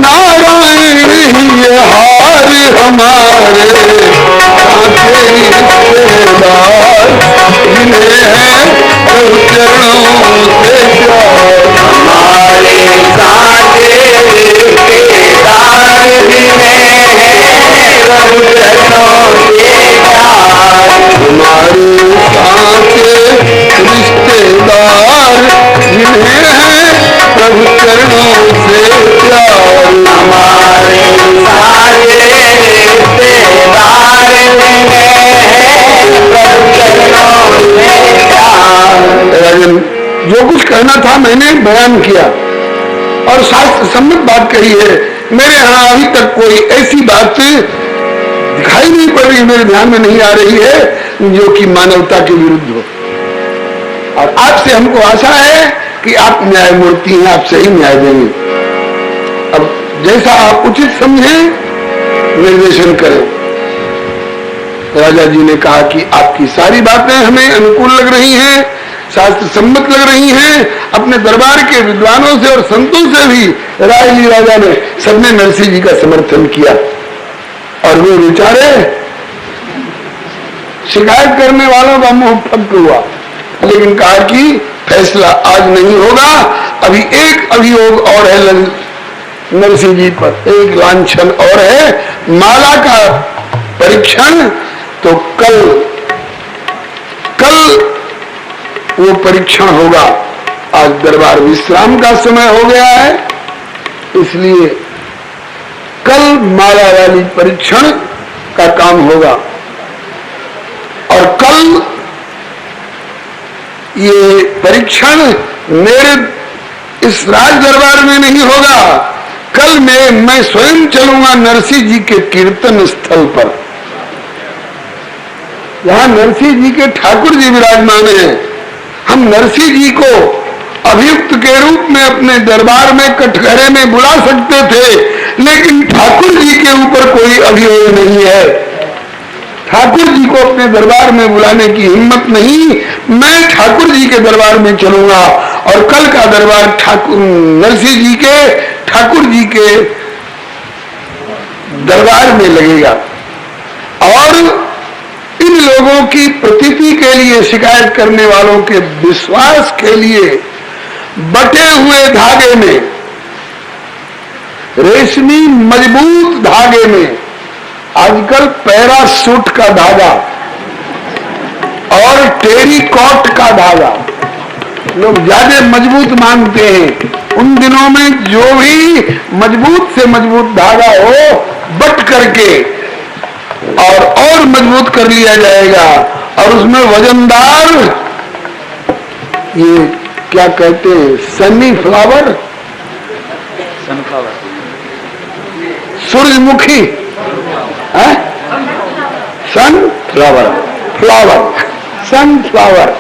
नारायण ही हार हमारे साचे रिश्तेदार जिन्हें है प्रभु चरणों से प्यार। हमारे साचे रिश्तेदार जिन्हें है प्रभु चरणों से प्यार। हमारे साचे रिश्तेदार जिन्हें है प्रभु चरणों से प्यार। हमारे साचे रिश्तेदार जिन्हें है प्रभु चरणों से प्यार। राजन, जो कुछ कहना था मैंने बयान किया और शास्त्र सम्मत बात कही है। मेरे यहाँ अभी तक कोई ऐसी बात दिखाई नहीं पड़ रही, मेरे ध्यान में नहीं आ रही है जो कि मानवता के विरुद्ध हो। और आपसे हमको आशा है कि आप न्यायमूर्ति हैं, आप सही न्याय देंगे। अब जैसा आप उचित समझें निर्देशन करें। राजा जी ने कहा कि आपकी सारी बातें हमें अनुकूल लग रही हैं, शास्त्र सम्मत लग रही हैं। अपने दरबार के विद्वानों से और संतों से भी राय ली राजा ने, सबने नरसिंह जी का समर्थन किया। और वो बेचारे शिकायत करने वालों का मुंह फक हुआ, लेकिन कहा कि फैसला आज नहीं होगा, अभी एक अभियोग और है नरसिंह जी पर, एक लांछन और है, माला का परीक्षण। तो कल वो परीक्षण होगा। आज दरबार विश्राम का समय हो गया है, इसलिए कल माला वाली परीक्षण का काम होगा। और कल ये परीक्षण मेरे इस राज दरबार में नहीं होगा, कल मैं स्वयं चलूंगा नरसिंह जी के कीर्तन स्थल पर। यहां नरसिंह जी के ठाकुर जी विराजमान हैं। हम नरसिंह जी को अभियुक्त के रूप में अपने दरबार में कटघरे में बुला सकते थे, लेकिन ठाकुर जी के ऊपर कोई अभियोग नहीं है। ठाकुर जी को अपने दरबार में बुलाने की हिम्मत नहीं। मैं ठाकुर जी के दरबार में चलूंगा और कल का दरबार नरसिंह जी के ठाकुर जी के दरबार में लगेगा। और इन लोगों की प्रतीति के लिए, शिकायत करने वालों के विश्वास के लिए बटे हुए धागे में, रेशमी मजबूत धागे में, आजकल पैरासूट का धागा और टेरिकॉट का धागा लोग ज्यादा मजबूत मानते हैं। उन दिनों में जो भी मजबूत से मजबूत धागा हो, बट करके और मजबूत कर लिया जाएगा। और उसमें वजनदार, ये क्या कहते हैं, सनफ्लावर, सूरजमुखी, सनफ्लावर,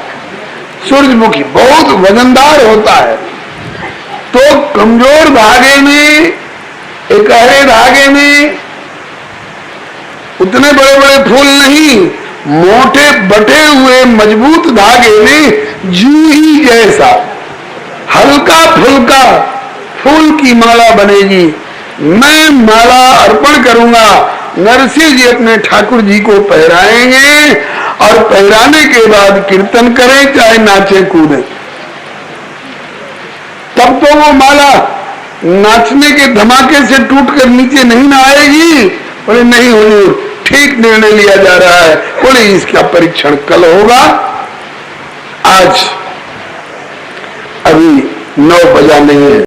सूरजमुखी बहुत वजनदार होता है। तो कमजोर धागे में, एक गहरे धागे में उतने बड़े बड़े फूल नहीं, मोटे बटे हुए मजबूत धागे में जूही जैसा हल्का फुल्का फूल की माला बनेगी। मैं माला अर्पण करूंगा, नरसिंह जी अपने ठाकुर जी को पहराएंगे और पहराने के बाद कीर्तन करें, चाहे नाचे कूदे। तब तो वो माला नाचने के धमाके से टूटकर नीचे नहीं ना आएगी। बोले नहीं हुजूर, ठीक निर्णय लिया जा रहा है। बोले इसका परीक्षण कल होगा, आज अभी 9 बजा नहीं है।